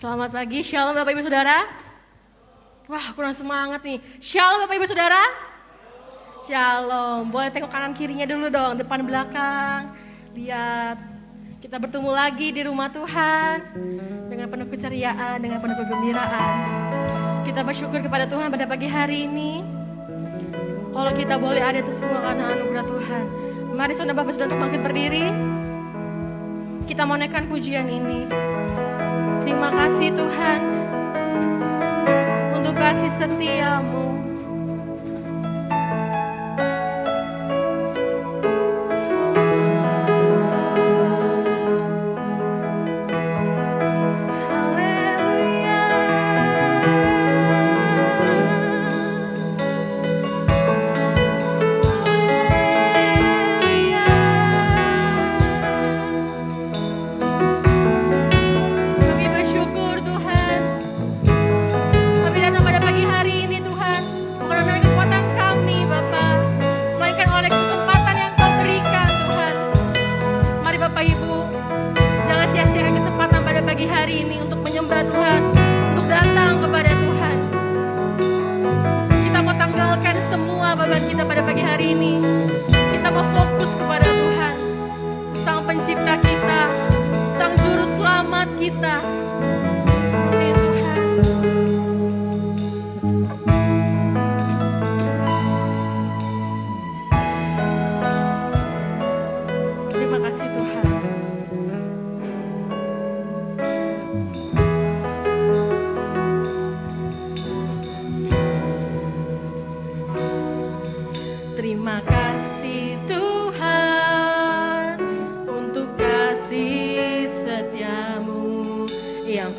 Selamat pagi, Shalom Bapak Ibu Saudara. Wah, kurang semangat nih. Shalom Bapak Ibu Saudara. Shalom. Boleh tengok kanan kirinya dulu dong, depan belakang. Lihat, kita bertemu lagi di rumah Tuhan dengan penuh keceriaan, dengan penuh kegembiraan. Kita bersyukur kepada Tuhan pada pagi hari ini. Kalau kita boleh ada itu semua karena anugerah Tuhan. Mari saudara Bapak Saudara untuk bangkit berdiri. Kita mau naikkan pujian ini. Terima kasih Tuhan untuk kasih setiamu. Hari ini untuk menyembah Tuhan, untuk datang kepada Tuhan. Kita mau tanggalkan semua beban kita pada pagi hari ini. Kita mau fokus kepada Tuhan, Sang Pencipta kita, Sang Juru Selamat kita. Amin Tuhan. Terima kasih Tuhan. Terima kasih Tuhan untuk kasih setiamu yang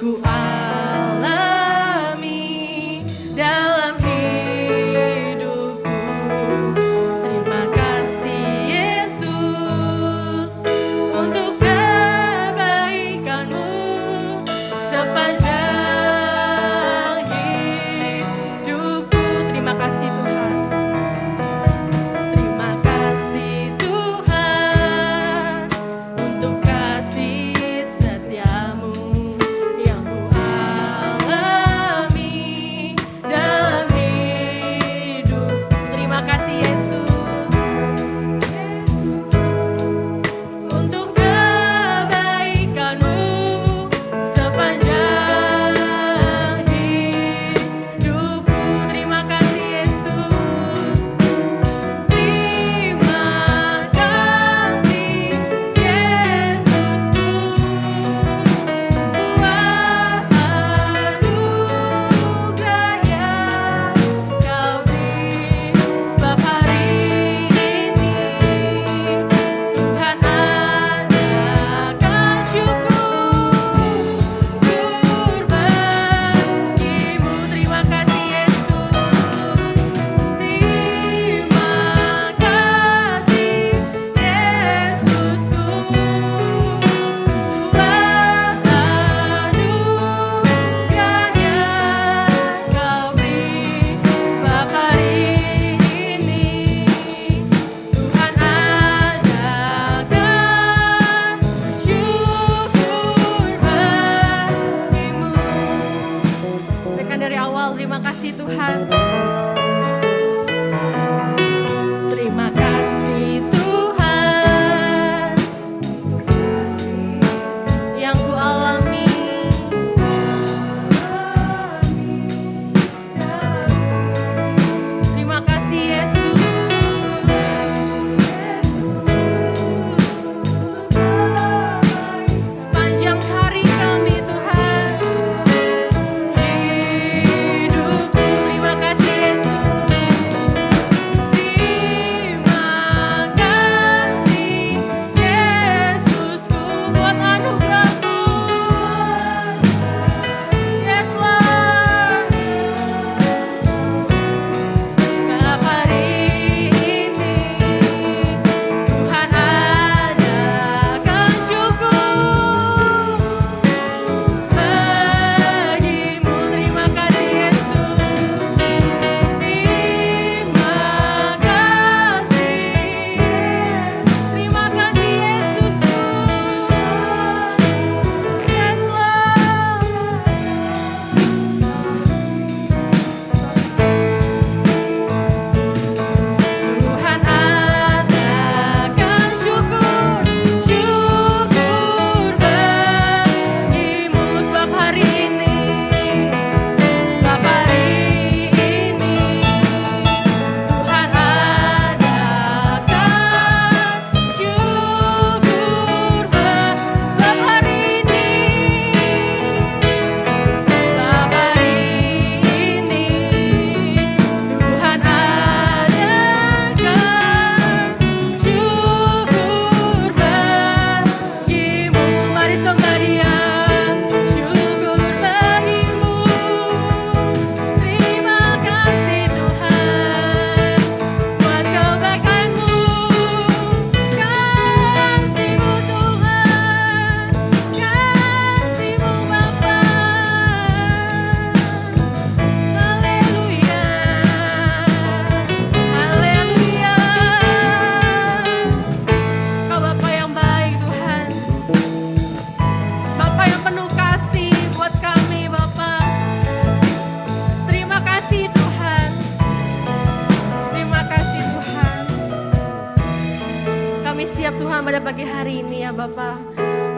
ini ya Bapa.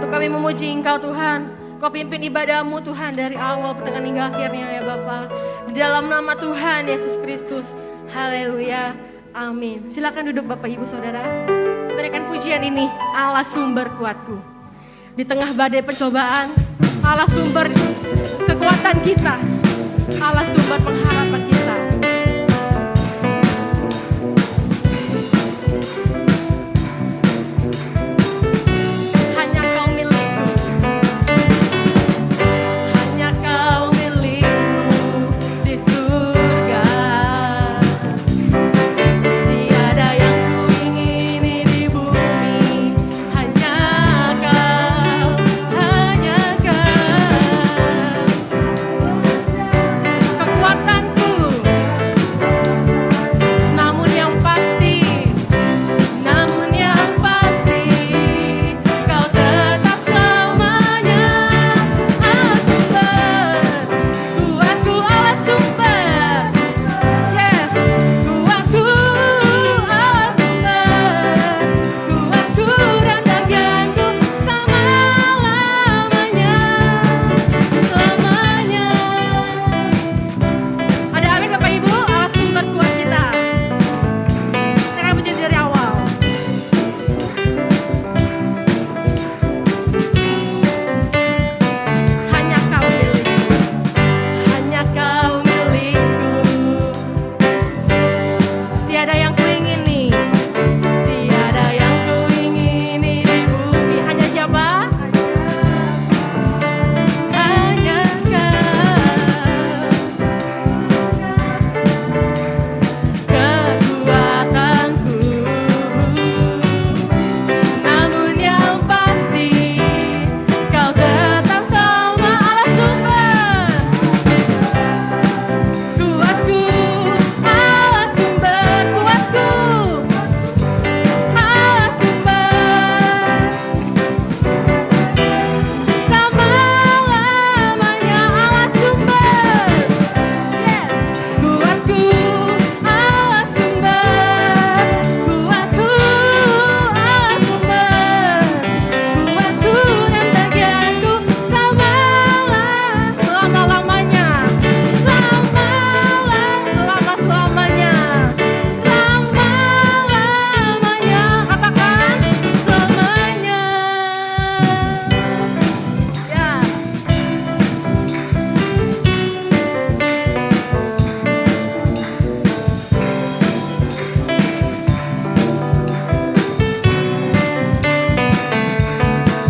Untuk kami memuji Engkau Tuhan. Kau pimpin ibadahmu Tuhan dari awal pertengahan hingga akhirnya ya Bapa. Di dalam nama Tuhan Yesus Kristus. Haleluya. Amin. Silakan duduk Bapak Ibu Saudara. Kita naikkan pujian ini. Allah sumber kuatku. Di tengah badai pencobaan, Allah sumber kekuatan kita. Allah sumber pengharapan kita. Hanya Kau milikku. Hanya Kau milikku di surga. Tiada yang kuingini di bumi. Hanya Kau, hanya Kau. Kekuatanku, namun yang pasti Kau tetap selamanya. Allah sumber kuatku, Allah sumber, yes, kuatku, Allah sumber kuatku dan bagianku selama-lamanya, selamanya. Ada amin Bapak Ibu, Allah sumber kuat kita. Kita akan puji dari awal. Hanya Kau milikku, hanya Kau milikku. Tiada yang kuingini, tiada yang kuingini di bumi. Hanya siapa? Hanya Kau. Kekuatanku, namun yang pasti Kau tetap sama. Allah sumber kuatku, Allah sumber kuatku, Allah sumber selama-lamanya. Allah sumber, yes, kuatku, Allah sumber kuatku, Allah sumber kuatku dan bagianku selama-lamanya, selama-lamanya, selama-lamanya. Katakan selamanya. Ya.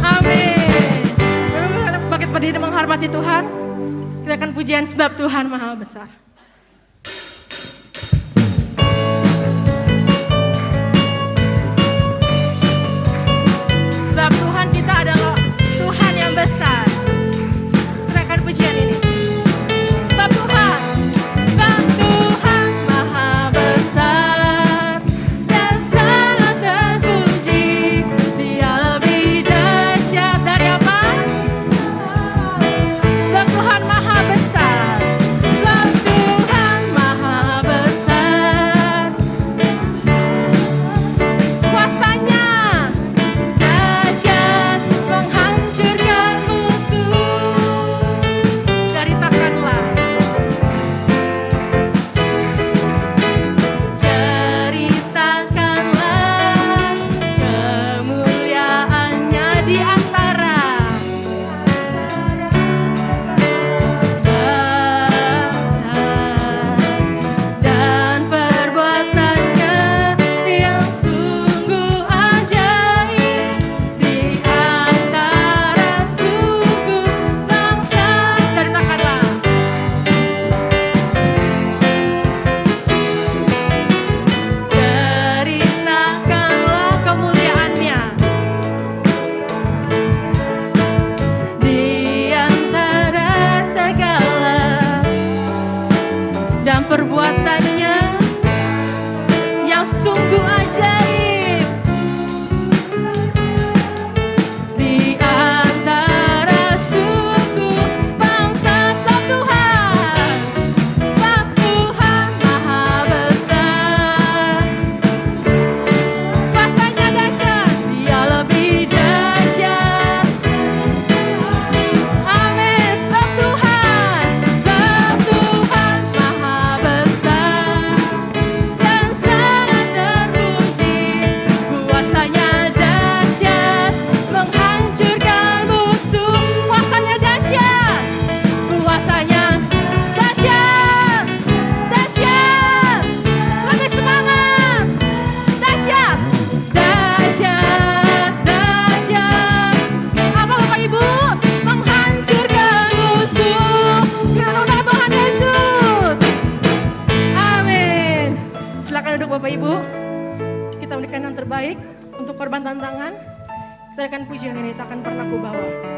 Amin. Bangkit berdiri menghormati Tuhan. Kita akan pujian sebab Tuhan Maha Besar. Sebab Tuhan kita adalah Tuhan yang besar. Kita akan pujian ini. Sebab Tuhan Maha besar dan sangat terpuji. Dia lebih dahsyat dari apa? Sebab Tuhan Maha besar. Sebab Tuhan Saudara pujian ini takkan pernah ku bawa.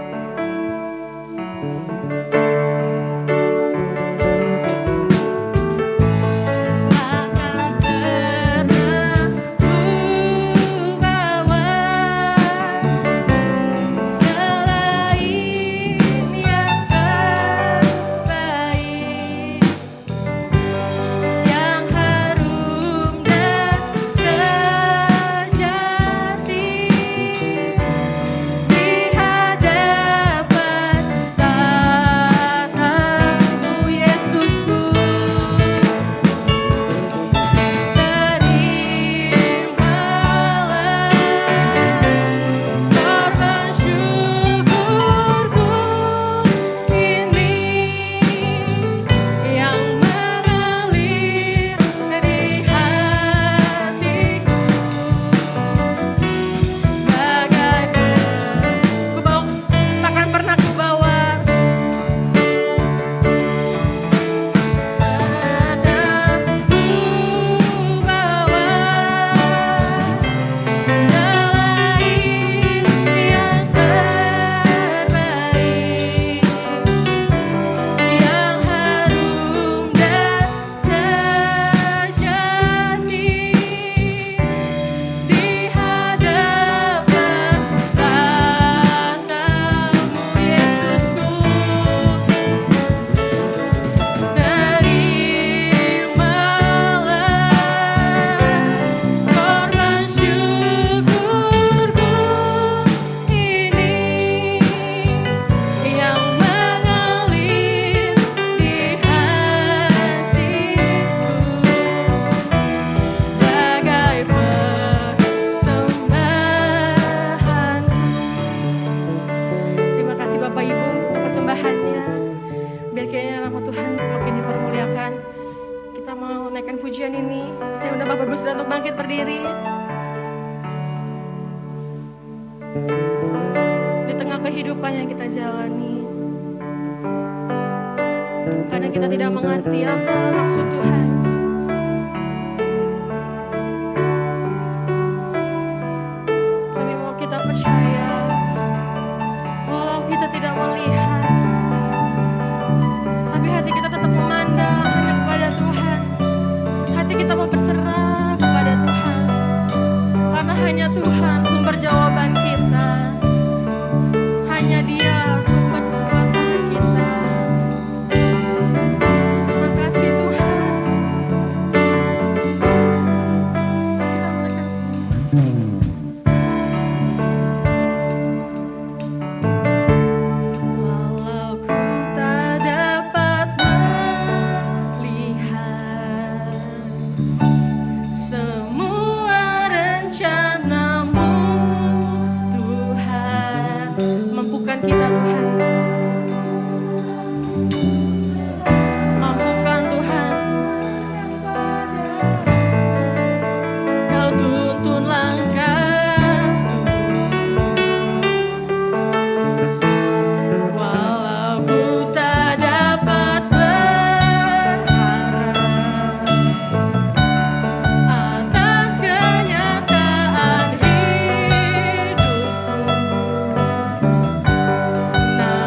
Nah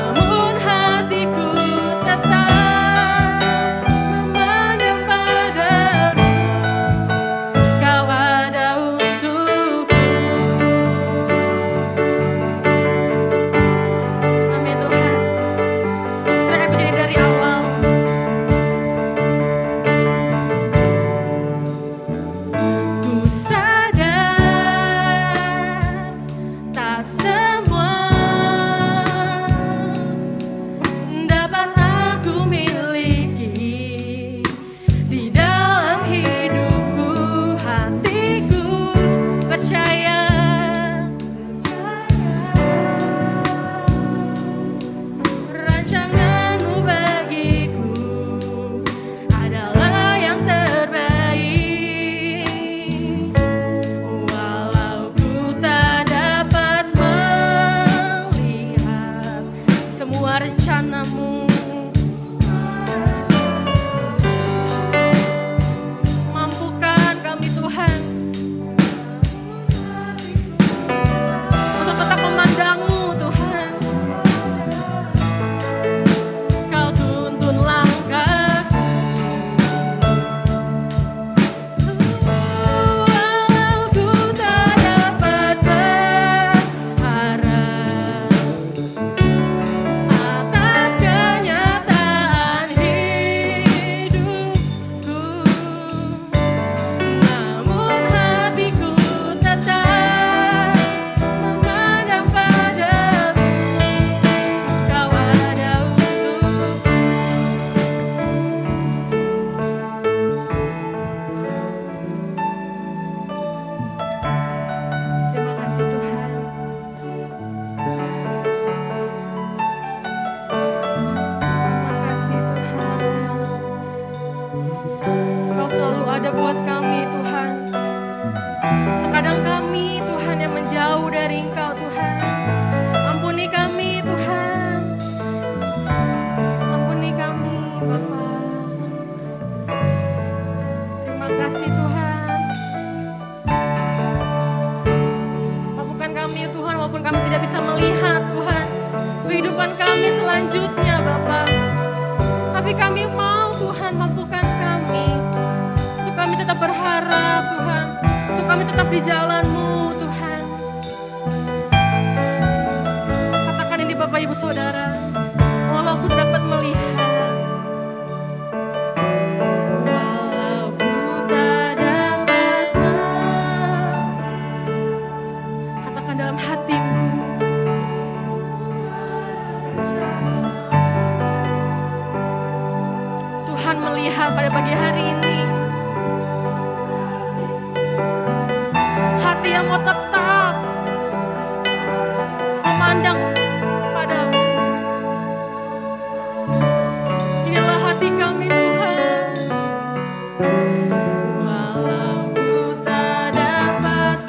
bisa melihat Tuhan kehidupan kami selanjutnya Bapa. Tapi kami mau Tuhan mampukan kami untuk kami tetap berharap Tuhan, untuk kami tetap di jalan-Mu Tuhan. Katakan ini Bapak Ibu Saudara, walau aku dapat melihat, pada pagi hari ini hati yang mau tetap memandang padamu. Inilah hati kami Tuhan. Walau ku tak dapat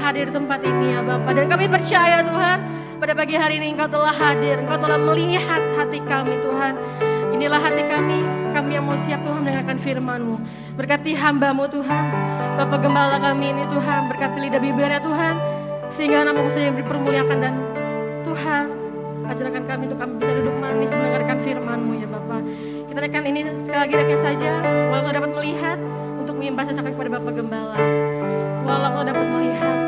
hadir di tempat ini ya Bapak. Dan kami percaya Tuhan, pada pagi hari ini Engkau telah hadir, Engkau telah melihat hati kami Tuhan. Inilah hati kami yang mau siap Tuhan mendengarkan firman-Mu. Berkati hamba-Mu Tuhan, Bapak Gembala kami ini Tuhan, berkati lidah bibirnya Tuhan, sehingga nama-Mu saja yang dipermuliakan. Dan Tuhan, ajarkan kami untuk kami bisa duduk manis mendengarkan firman-Mu ya Bapak. Kita naikkan ini sekali lagi naiknya saja, walau dapat melihat, untuk mengimbas sesakan kepada Bapak Gembala. Walau kau dapat melihat,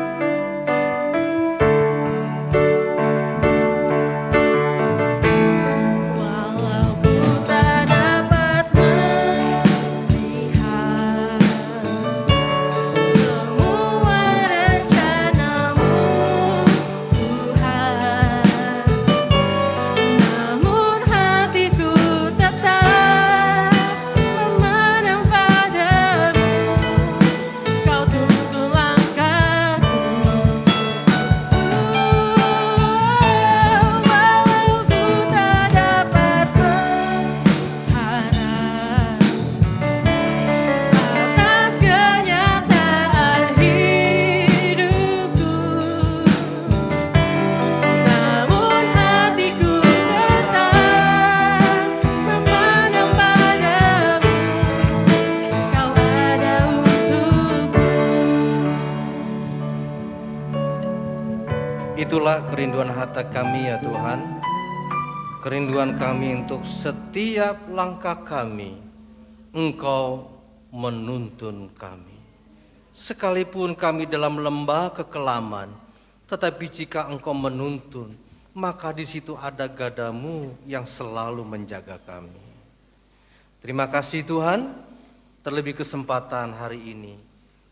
walau ku tak dapat melihat semua rencana-Mu Tuhan, namun hatiku tetap memandang padamu. Kau tuntun langkahku, walau ku tak dapat berharap atas kenyataan hidupku, namun hatiku tetap memandang padamu. Kau ada untukku. Itulah kerinduan hati kami ya Tuhan. Kerinduan kami untuk setiap langkah kami, Engkau menuntun kami. Sekalipun kami dalam lembah kekelaman, tetapi jika Engkau menuntun, maka di situ ada gadamu yang selalu menjaga kami. Terima kasih Tuhan, terlebih kesempatan hari ini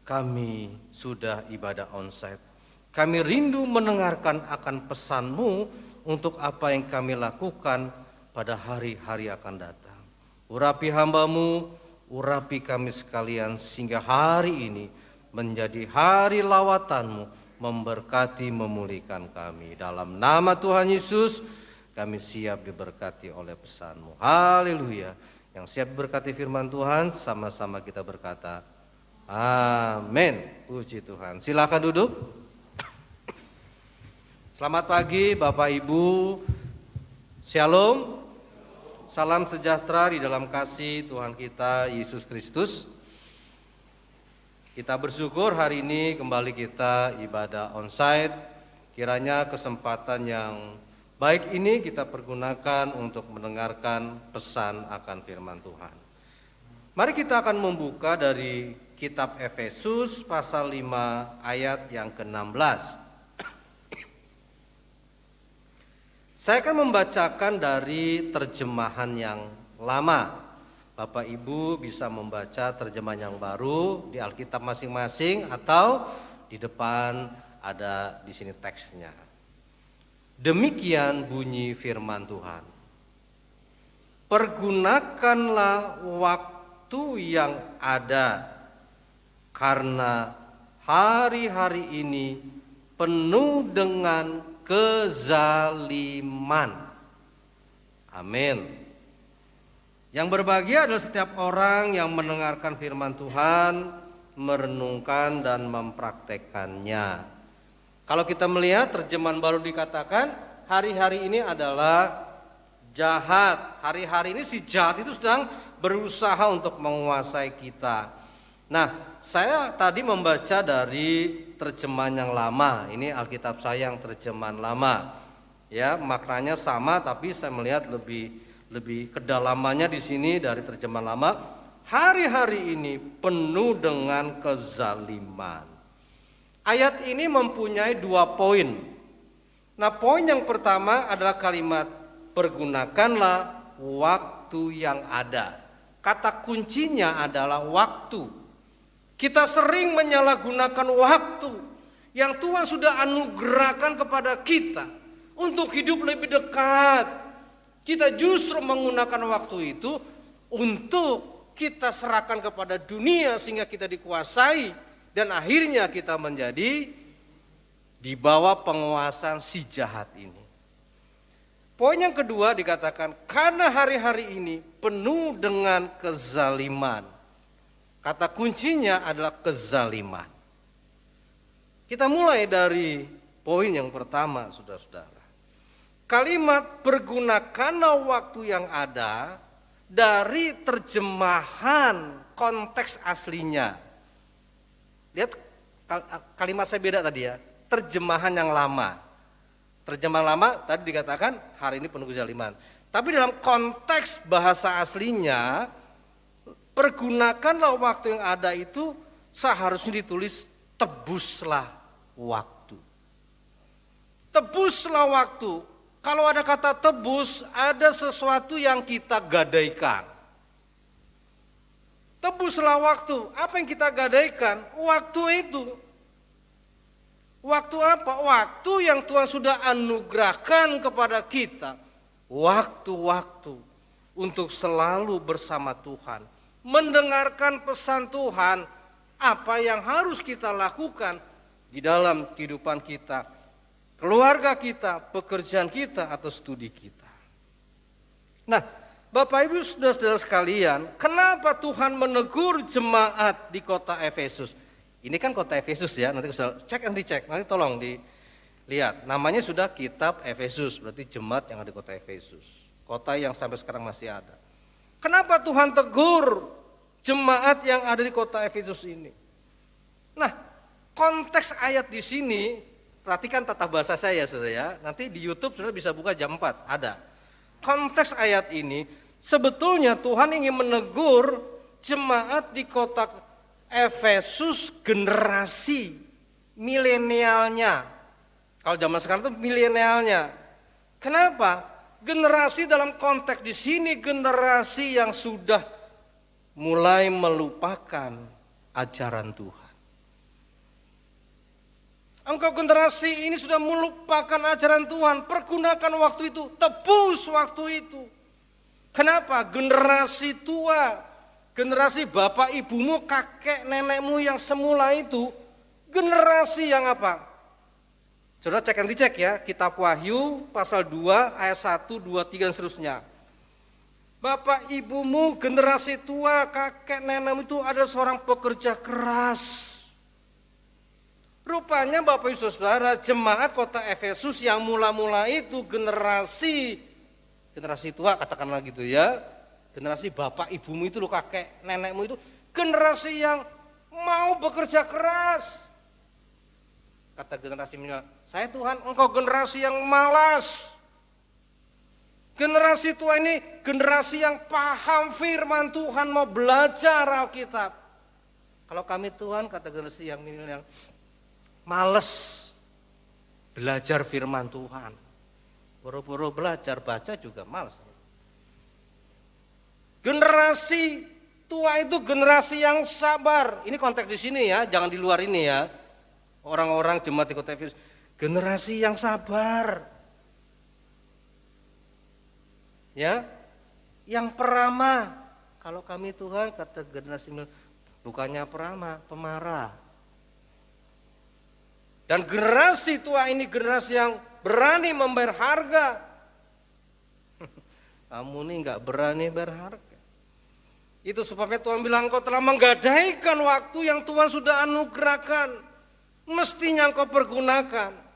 kami sudah ibadah onsite. Kami rindu mendengarkan akan pesan-Mu untuk apa yang kami lakukan pada hari-hari akan datang. Urapi hamba-Mu, urapi kami sekalian, sehingga hari ini menjadi hari lawatan-Mu, memberkati, memulihkan kami. Dalam nama Tuhan Yesus, kami siap diberkati oleh pesan-Mu. Haleluya. Yang siap berkati firman Tuhan, sama-sama kita berkata, amin. Puji Tuhan. Silakan duduk. Selamat pagi Bapak Ibu. Shalom. Salam sejahtera di dalam kasih Tuhan kita Yesus Kristus. Kita bersyukur hari ini kembali kita ibadah onsite. Kiranya kesempatan yang baik ini kita pergunakan untuk mendengarkan pesan akan firman Tuhan. Mari kita akan membuka dari kitab Efesus pasal 5 ayat yang ke-16. Saya akan membacakan dari terjemahan yang lama. Bapak Ibu bisa membaca terjemahan yang baru di Alkitab masing-masing atau di depan ada di sini teksnya. Demikian bunyi firman Tuhan. Pergunakanlah waktu yang ada, karena hari-hari ini penuh dengan kezaliman. Amin. Yang berbahagia adalah setiap orang yang mendengarkan firman Tuhan, merenungkan dan mempraktekannya. Kalau kita melihat terjemahan baru dikatakan, hari-hari ini adalah jahat. Hari-hari ini si jahat itu sedang berusaha untuk menguasai kita. Nah, saya tadi membaca dari terjemahan yang lama. Ini Alkitab saya yang terjemahan lama. Ya, maknanya sama tapi saya melihat lebih kedalamannya di sini dari terjemahan lama. Hari-hari ini penuh dengan kezaliman. Ayat ini mempunyai 2 poin. Nah, poin yang pertama adalah kalimat pergunakanlah waktu yang ada. Kata kuncinya adalah waktu. Kita sering menyalahgunakan waktu yang Tuhan sudah anugerahkan kepada kita untuk hidup lebih dekat. Kita justru menggunakan waktu itu untuk kita serahkan kepada dunia sehingga kita dikuasai dan akhirnya kita menjadi di bawah penguasaan si jahat ini. Poin yang kedua dikatakan karena hari-hari ini penuh dengan kezaliman. Kata kuncinya adalah kezaliman. Kita mulai dari poin yang pertama, saudara-saudara. Kalimat pergunakanlah waktu yang ada dari terjemahan konteks aslinya. Lihat kalimat saya beda tadi ya, terjemahan yang lama. Terjemahan lama tadi dikatakan hari ini penuh kezaliman. Tapi dalam konteks bahasa aslinya, pergunakanlah waktu yang ada itu seharusnya ditulis tebuslah waktu. Tebuslah waktu. Kalau ada kata tebus, ada sesuatu yang kita gadaikan. Tebuslah waktu. Apa yang kita gadaikan? Waktu itu. Waktu apa? Waktu yang Tuhan sudah anugerahkan kepada kita. Waktu-waktu untuk selalu bersama Tuhan. Mendengarkan pesan Tuhan, apa yang harus kita lakukan di dalam kehidupan kita, keluarga kita, pekerjaan kita, atau studi kita. Nah, Bapak Ibu saudara-saudara sekalian, kenapa Tuhan menegur jemaat di kota Efesus? Ini kan kota Efesus ya, nanti bisa cek and dicek, nanti tolong dilihat. Namanya sudah kitab Efesus, berarti jemaat yang ada di kota Efesus. Kota yang sampai sekarang masih ada. Kenapa Tuhan tegur jemaat yang ada di kota Efesus ini? Nah, konteks ayat di sini, perhatikan tata bahasa saya saudara ya. Nanti di YouTube saudara bisa buka jam 4, ada. Konteks ayat ini sebetulnya Tuhan ingin menegur jemaat di kota Efesus generasi milenialnya. Kalau zaman sekarang itu milenialnya. Kenapa? Generasi dalam konteks di sini generasi yang sudah mulai melupakan ajaran Tuhan. Engkau generasi ini sudah melupakan ajaran Tuhan. Pergunakan waktu itu, tebus waktu itu. Kenapa? Generasi tua, generasi bapak ibumu, kakek nenekmu yang semula itu, generasi yang apa? Saudara cek and dicek ya, kitab Wahyu pasal 2 ayat 1, 2, 3 dan seterusnya. Bapak ibumu, generasi tua, kakek nenekmu itu adalah seorang pekerja keras. Rupanya Bapak Ibu Saudara, jemaat kota Efesus yang mula-mula itu generasi tua, katakanlah gitu ya. Generasi bapak ibumu itu loh, kakek nenekmu itu generasi yang mau bekerja keras. Kata generasi milenial, saya Tuhan, engkau generasi yang malas. Generasi tua ini generasi yang paham firman Tuhan, mau belajar Alkitab. Kalau kami Tuhan, kata generasi yang milenial, males belajar firman Tuhan. Boro-boro belajar, baca juga males. Generasi tua itu generasi yang sabar. Ini konteks di sini ya, jangan di luar ini ya. Orang-orang jemaat di kota Efesus, generasi yang sabar. Ya, yang peramah. Kalau kami Tuhan, kata generasi bukannya peramah, pemarah. Dan generasi tua ini generasi yang berani membayar harga. Kamu ini enggak berani bayar harga. Itu sebabnya Tuhan bilang, engkau telah menggadaikan waktu yang Tuhan sudah anugerahkan. Mestinya engkau pergunakan.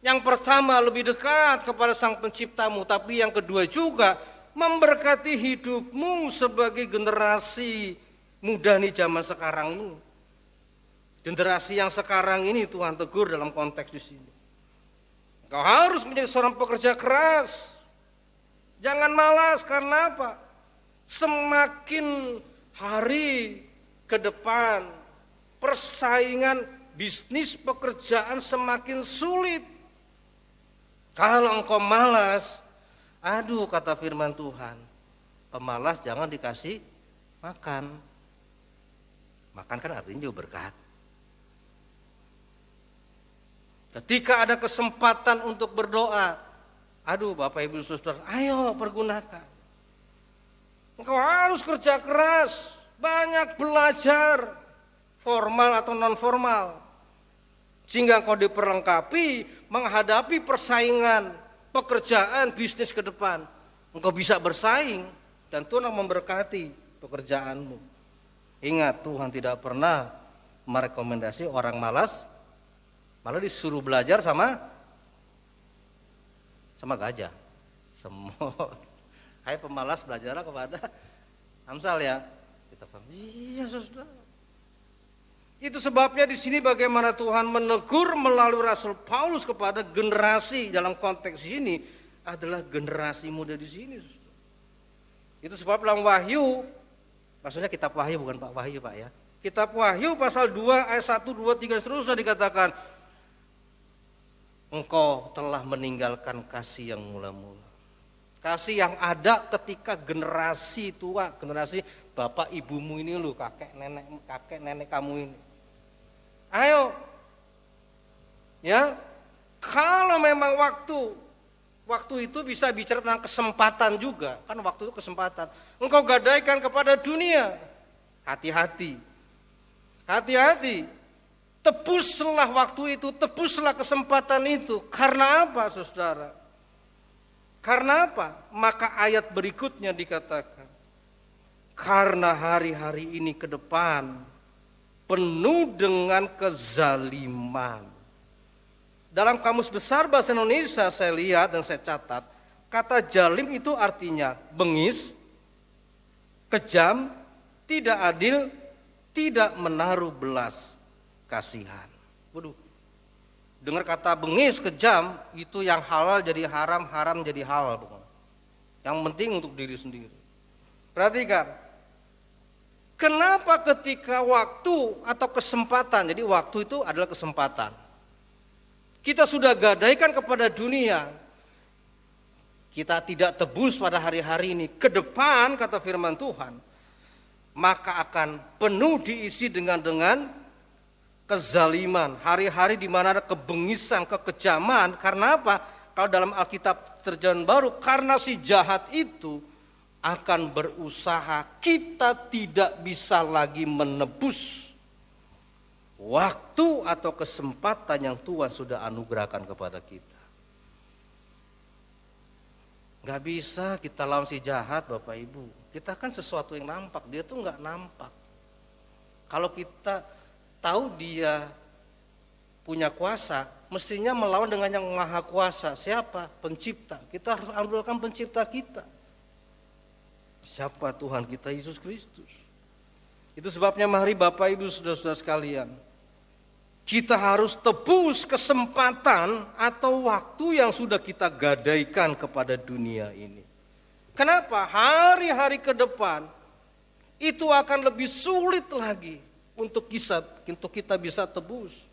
Yang pertama lebih dekat kepada Sang Penciptamu, tapi yang kedua juga memberkati hidupmu sebagai generasi muda nih zaman sekarang ini. Generasi yang sekarang ini Tuhan tegur dalam konteks di sini. Engkau harus menjadi seorang pekerja keras. Jangan malas, karena apa? Semakin hari ke depan persaingan bisnis pekerjaan semakin sulit. Kalau engkau malas, aduh kata firman Tuhan, pemalas jangan dikasih makan. Makan kan artinya juga berkat. Ketika ada kesempatan untuk berdoa, aduh Bapak Ibu Saudara, ayo pergunakan. Engkau harus kerja keras, banyak belajar, formal atau non formal, sehingga engkau diperlengkapi menghadapi persaingan pekerjaan bisnis ke depan. Engkau bisa bersaing dan Tuhan memberkati pekerjaanmu. Ingat, Tuhan tidak pernah merekomendasi orang malas, malah disuruh belajar sama gajah. Semua. Hai pemalas, belajarlah kepada Amsal ya. Kita paham. Iya Saudara. Itu sebabnya di sini bagaimana Tuhan menegur melalui Rasul Paulus kepada generasi dalam konteks ini adalah generasi muda di sini. Itu sebab dalam Wahyu, maksudnya kitab Wahyu bukan Pak Wahyu Pak ya. Kitab Wahyu pasal 2 ayat 1, 2, 3 seterusnya dikatakan, engkau telah meninggalkan kasih yang mula-mula. Kasih yang ada ketika generasi tua, generasi bapak ibumu ini loh, kakek nenek kamu ini. Ayo, ya, kalau memang waktu itu bisa bicara tentang kesempatan juga, kan waktu itu kesempatan. Engkau gadaikan kepada dunia, hati-hati, tebuslah waktu itu, tebuslah kesempatan itu. Karena apa, Saudara? Karena apa? Maka ayat berikutnya dikatakan, karena hari-hari ini ke depan penuh dengan kezaliman. Dalam Kamus Besar Bahasa Indonesia saya lihat dan saya catat, kata jalim itu artinya bengis, kejam, tidak adil, tidak menaruh belas kasihan. Waduh. Dengar kata bengis, kejam, itu yang halal jadi haram, haram jadi halal. Yang penting untuk diri sendiri. Perhatikan, kenapa ketika waktu atau kesempatan, jadi waktu itu adalah kesempatan. Kita sudah gadaikan kepada dunia, kita tidak tebus pada hari-hari ini. Ke depan, kata firman Tuhan, maka akan penuh diisi dengan kezaliman, hari-hari di mana ada kebengisan, kekejaman. Karena apa? Kalau dalam Alkitab Perjanjian Baru, karena si jahat itu akan berusaha, kita tidak bisa lagi menebus waktu atau kesempatan yang Tuhan sudah anugerahkan kepada kita. Gak bisa kita lawan si jahat, Bapak Ibu. Kita kan sesuatu yang nampak, dia tuh gak nampak. Kalau kita tahu dia punya kuasa, mestinya melawan dengan yang maha kuasa. Siapa? Pencipta. Kita harus andalkan pencipta kita. Siapa? Tuhan kita Yesus Kristus. Itu sebabnya mari Bapak Ibu saudara-saudara sekalian, kita harus tebus kesempatan atau waktu yang sudah kita gadaikan kepada dunia ini. Kenapa? Hari-hari ke depan itu akan lebih sulit lagi untuk kita bisa tebus.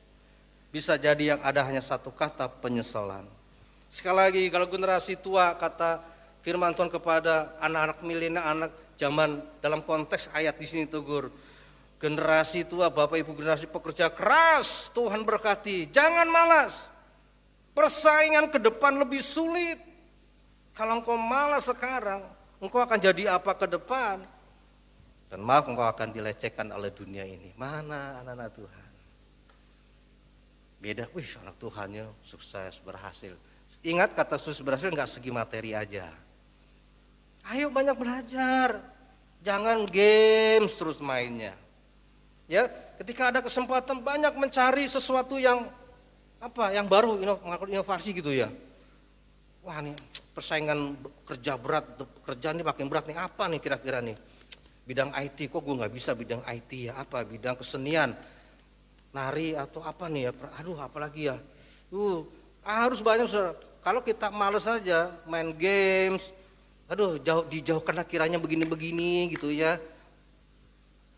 Bisa jadi yang ada hanya satu kata, penyesalan. Sekali lagi, kalau generasi tua, kata firman Tuhan kepada anak-anak milenial, anak zaman dalam konteks ayat di sini tegur, generasi tua, Bapak Ibu generasi pekerja keras, Tuhan berkati, jangan malas. Persaingan ke depan lebih sulit. Kalau engkau malas sekarang, engkau akan jadi apa ke depan? Dan maaf, engkau akan dilecehkan oleh dunia ini. Mana anak-anak Tuhan? Beda, anak Tuhannya sukses, berhasil. Ingat, kata sukses berhasil enggak segi materi aja. Ayo banyak belajar. Jangan games terus mainnya. Ya, ketika ada kesempatan banyak mencari sesuatu yang baru, inovasi gitu ya. Wah, nih persaingan kerja berat, kerjaan ini makin berat nih, apa nih kira-kira nih? Bidang IT kok gue nggak bisa bidang IT ya, apa bidang kesenian, nari atau apa nih ya? Aduh, apalagi ya? Harus banyak, saudara. Kalau kita males saja main games, aduh dijauhkan kiranya begini-begini gitu ya.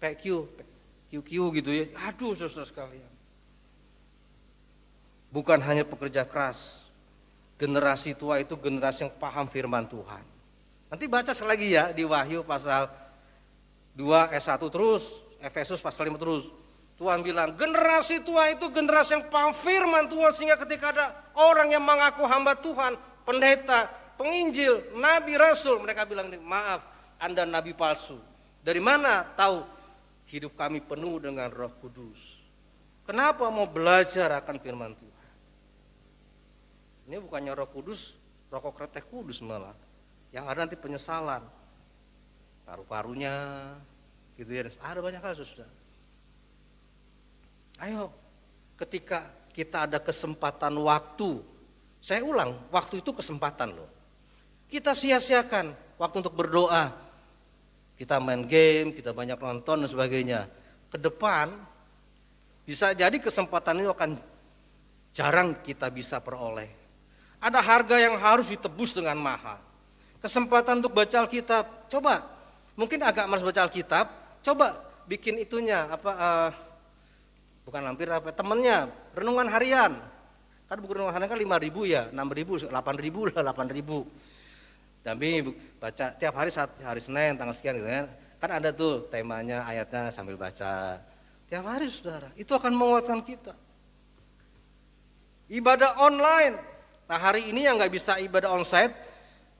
QQ gitu ya. Aduh, saudara sekalian. Bukan hanya pekerja keras. Generasi tua itu generasi yang paham firman Tuhan. Nanti baca sekali lagi ya di Wahyu pasal 2 ayat 1 terus, Efesus pasal 5 terus. Tuhan bilang, generasi tua itu generasi yang paham firman Tuhan, sehingga ketika ada orang yang mengaku hamba Tuhan, pendeta, penginjil, nabi, rasul, mereka bilang, maaf, Anda nabi palsu. Dari mana tahu? Hidup kami penuh dengan Roh Kudus. Kenapa mau belajar akan firman Tuhan? Ini bukannya Roh Kudus, rokok kretek kudus malah. Yang ada nanti penyesalan. Paru-parunya gitu ya. Ada banyak kasus, sudah. Ayo, ketika kita ada kesempatan waktu, saya ulang, waktu itu kesempatan loh. Kita sia-siakan waktu untuk berdoa. Kita main game, kita banyak nonton dan sebagainya. Ke depan bisa jadi kesempatan ini akan jarang kita bisa peroleh. Ada harga yang harus ditebus dengan mahal. Kesempatan untuk baca Alkitab, coba. Mungkin agak malas baca Alkitab, coba bikin itunya bukan lampir temennya, renungan harian. Kan buku renungan harian kan 5.000 ya, 6.000, 8.000 lah, 8.000. Tapi baca tiap hari, hari Senin tanggal sekian gitu kan. Kan ada tuh temanya, ayatnya sambil baca. Tiap hari, saudara, itu akan menguatkan kita. Ibadah online. Nah, hari ini yang nggak bisa ibadah onsite,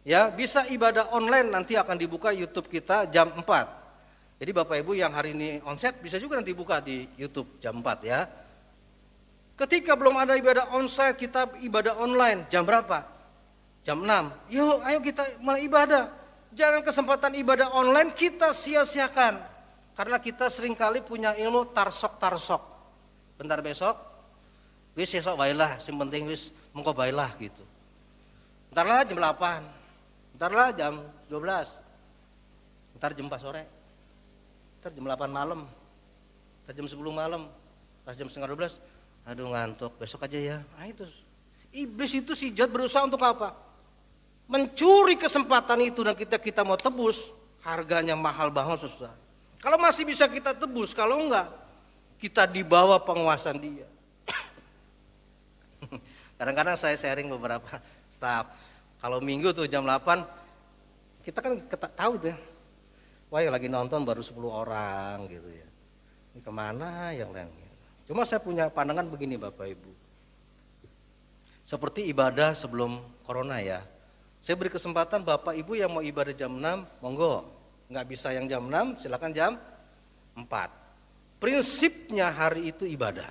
ya bisa ibadah online, nanti akan dibuka YouTube kita jam 4. Jadi Bapak Ibu yang hari ini onsite bisa juga nanti buka di YouTube jam 4 ya. Ketika belum ada ibadah onsite, kita ibadah online jam berapa? Jam 6. Yuk, ayo kita mulai ibadah. Jangan kesempatan ibadah online kita sia-siakan. Karena kita seringkali punya ilmu tarsok. Bentar besok, wis besok baiklah, yang penting wis mengko baiklah gitu. Bentar lah jam 8. Bentar lah jam 12. Bentar jam 4 sore. Bentar jam 8 malam. Bentar jam 10 malam. Pas jam setengah 12, aduh ngantuk, besok aja ya. Nah itu. Iblis itu si jahat berusaha untuk apa? Mencuri kesempatan itu, dan kita mau tebus, harganya mahal banget, saudara. Kalau masih bisa kita tebus, kalau enggak, kita di bawah penguasaan dia. Kadang-kadang saya sharing beberapa staff, kalau minggu tuh jam 8, kita kan tahu tuh ya, wah lagi nonton baru 10 orang gitu ya. Ini kemana yang lain? Cuma saya punya pandangan begini Bapak Ibu. Seperti ibadah sebelum corona ya. Saya beri kesempatan Bapak Ibu yang mau ibadah jam 6, monggo. Nggak bisa yang jam 6, silakan jam 4. Prinsipnya hari itu ibadah.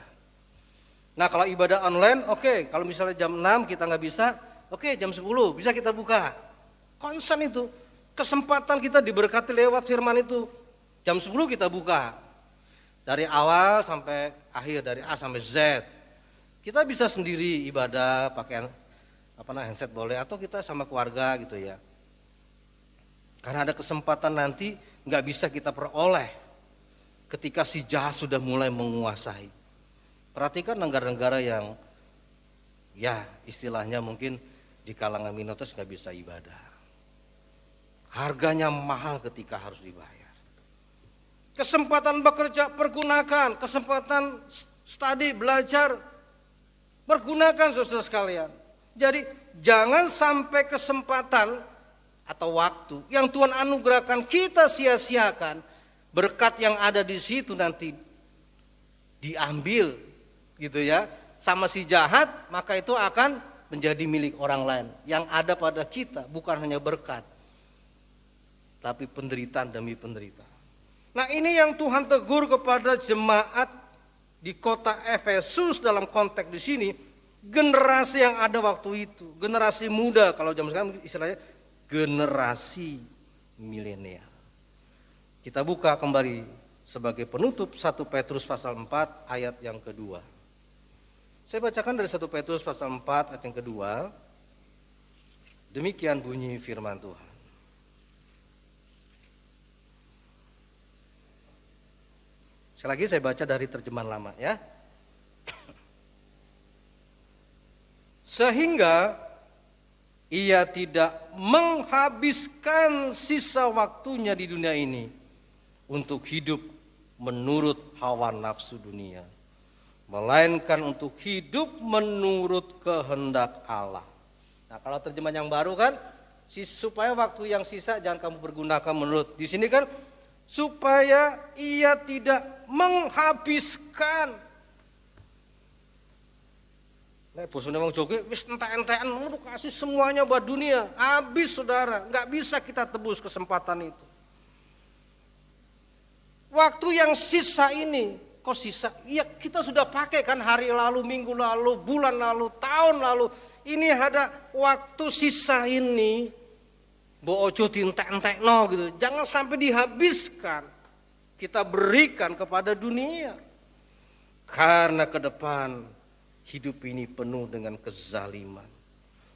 Nah kalau ibadah online, oke. Kalau misalnya jam 6 kita nggak bisa, oke jam 10 bisa kita buka. Konsen itu, kesempatan kita diberkati lewat firman itu. Jam 10 kita buka. Dari awal sampai akhir, dari A sampai Z. Kita bisa sendiri ibadah pakai handset boleh, atau kita sama keluarga gitu ya. Karena ada kesempatan nanti nggak bisa kita peroleh ketika si jahat sudah mulai menguasai. Perhatikan negara-negara yang ya istilahnya mungkin di kalangan minoritas nggak bisa ibadah. Harganya mahal ketika harus dibayar. Kesempatan bekerja pergunakan, kesempatan studi belajar pergunakan saudara sekalian. Jadi jangan sampai kesempatan atau waktu yang Tuhan anugerahkan kita sia-siakan, berkat yang ada di situ nanti diambil gitu ya sama si jahat, maka itu akan menjadi milik orang lain. Yang ada pada kita bukan hanya berkat, tapi penderitaan demi penderitaan. Nah ini yang Tuhan tegur kepada jemaat di kota Efesus dalam konteks di sini, generasi yang ada waktu itu, generasi muda, kalau zaman sekarang istilahnya generasi milenial. Kita buka kembali sebagai penutup 1 Petrus pasal 4 ayat yang kedua. Saya bacakan dari 1 Petrus pasal 4 ayat yang kedua. Demikian bunyi firman Tuhan. Sekali lagi saya baca dari terjemahan lama ya. Sehingga ia tidak menghabiskan sisa waktunya di dunia ini untuk hidup menurut hawa nafsu dunia, melainkan untuk hidup menurut kehendak Allah. Nah, kalau terjemahan yang baru kan, supaya waktu yang sisa jangan kamu pergunakan menurut. Di sini kan supaya ia tidak menghabiskan. Nah, bosone wong joge wis entek-entekan ngono kasih semuanya buat dunia. Habis saudara, enggak bisa kita tebus kesempatan itu. Waktu yang sisa ini, kok sisa? Iya, kita sudah pakai kan hari lalu, minggu lalu, bulan lalu, tahun lalu. Ini ada waktu sisa ini. Mbok ojo dientek-entekno gitu. Jangan sampai dihabiskan. Kita berikan kepada dunia. Karena ke depan hidup ini penuh dengan kezaliman.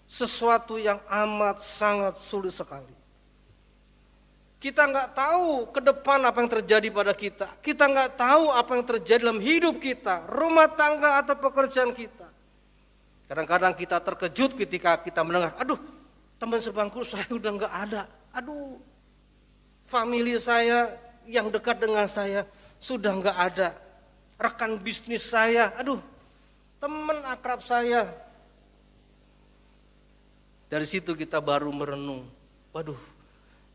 Sesuatu yang amat sangat sulit sekali. Kita nggak tahu ke depan apa yang terjadi pada kita. Kita nggak tahu apa yang terjadi dalam hidup kita, rumah tangga atau pekerjaan kita. Kadang-kadang kita terkejut ketika kita mendengar, aduh teman sebangku saya udah nggak ada. Aduh famili saya yang dekat dengan saya sudah nggak ada. Rekan bisnis saya, aduh teman akrab saya. Dari situ kita baru merenung, waduh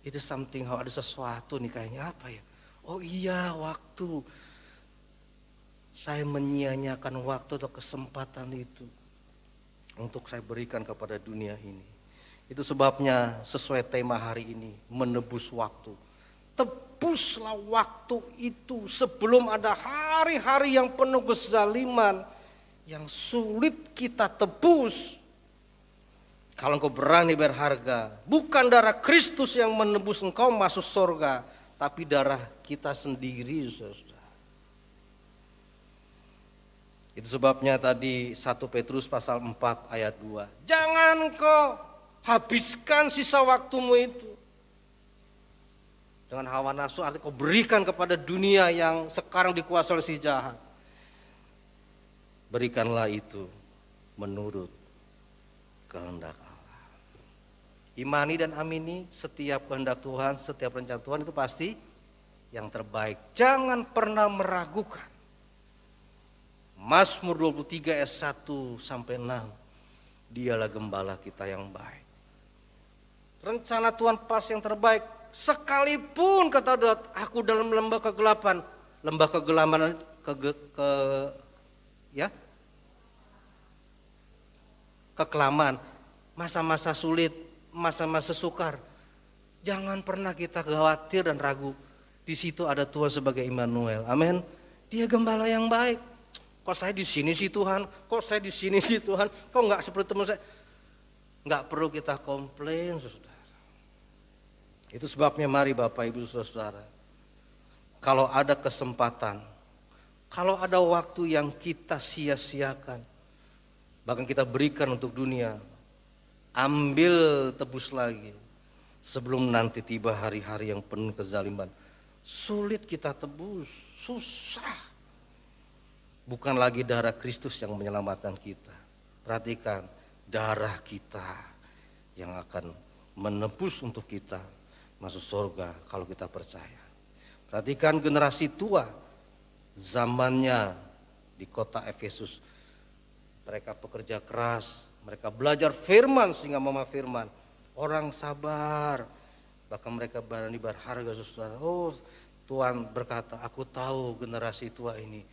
itu something, ada sesuatu nih kayaknya, apa ya? Oh iya, waktu saya menyia-nyiakan waktu atau kesempatan itu untuk saya berikan kepada dunia ini. Itu sebabnya sesuai tema hari ini, menebus waktu. Tebuslah waktu itu sebelum ada hari-hari yang penuh kezaliman yang sulit kita tebus. Kalau engkau berani berharga, bukan darah Kristus yang menebus engkau masuk surga, tapi darah kita sendiri, saudara. Itu sebabnya tadi 1 Petrus pasal 4 ayat 2. Jangan kau habiskan sisa waktumu itu dengan hawa nafsu, artinya kau berikan kepada dunia yang sekarang dikuasai oleh si jahat. Berikanlah itu menurut kehendak Allah. Imani dan amini setiap kehendak Tuhan, setiap rencana Tuhan itu pasti yang terbaik. Jangan pernah meragukan. Mazmur 23 ayat 1 sampai 6. Dialah gembala kita yang baik. Rencana Tuhan pas yang terbaik. Sekalipun kata Daud, aku dalam lembah kegelapan ya. Kekelaman, masa-masa sulit, masa-masa sukar. Jangan pernah kita khawatir dan ragu. Di situ ada Tuhan sebagai Immanuel. Amin. Dia gembala yang baik. Kok saya di sini sih Tuhan? Kok saya di sini sih Tuhan? Kok enggak seperti teman saya? Enggak perlu kita komplain, Saudara. Itu sebabnya mari Bapak Ibu Saudara. Kalau ada kesempatan, kalau ada waktu yang kita sia-siakan, bahkan kita berikan untuk dunia, ambil tebus lagi. Sebelum nanti tiba hari-hari yang penuh kezaliman. Sulit kita tebus, susah. Bukan lagi darah Kristus yang menyelamatkan kita. Perhatikan, darah kita yang akan menebus untuk kita masuk surga kalau kita percaya. Perhatikan generasi tua zamannya di kota Efesus. Mereka pekerja keras, mereka belajar firman sehingga mama firman. Orang sabar, bahkan mereka berani berharga, Saudara. Oh, Tuhan berkata, aku tahu generasi tua ini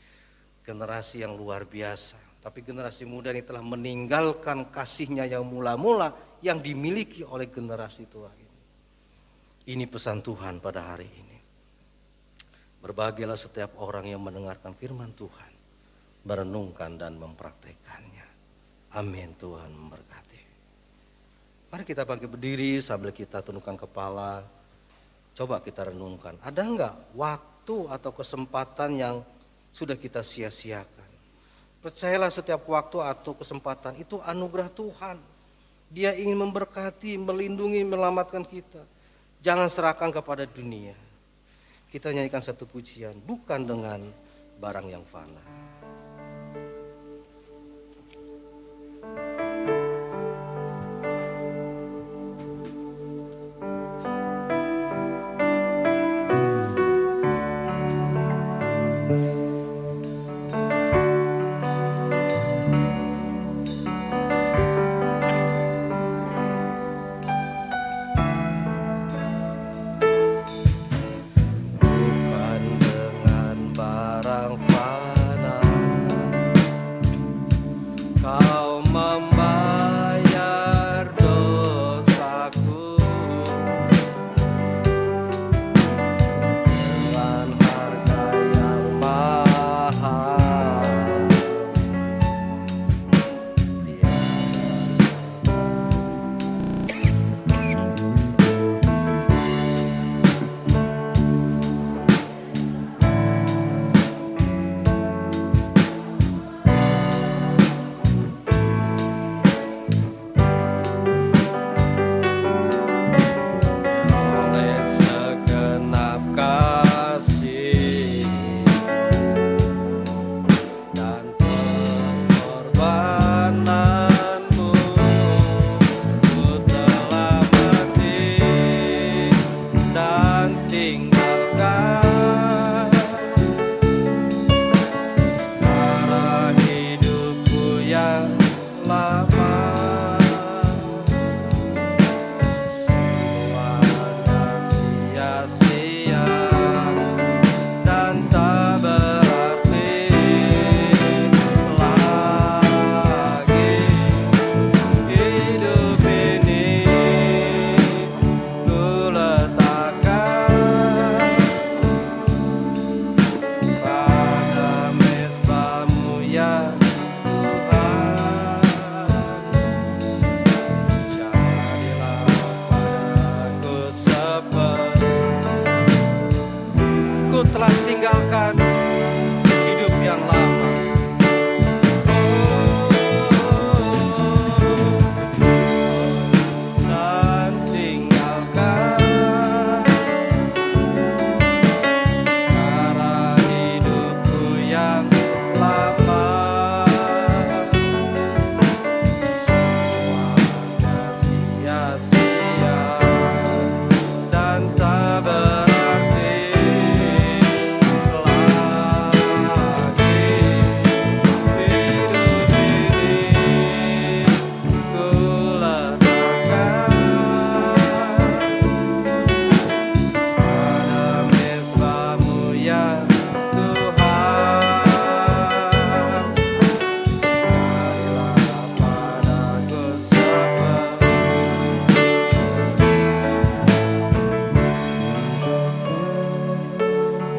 generasi yang luar biasa. Tapi generasi muda ini telah meninggalkan kasihnya yang mula-mula yang dimiliki oleh generasi tua ini. Ini pesan Tuhan pada hari ini. Berbahagialah setiap orang yang mendengarkan firman Tuhan, merenungkan dan mempraktekannya. Amin. Tuhan memberkati. Mari kita bangkit berdiri sambil kita tundukkan kepala. Coba kita renungkan, ada enggak waktu atau kesempatan yang sudah kita sia-siakan? Percayalah setiap waktu atau kesempatan itu anugerah Tuhan. Dia ingin memberkati, melindungi, menyelamatkan kita. Jangan serahkan kepada dunia. Kita nyanyikan satu pujian, bukan dengan barang yang fana. Bukan dengan barang fana.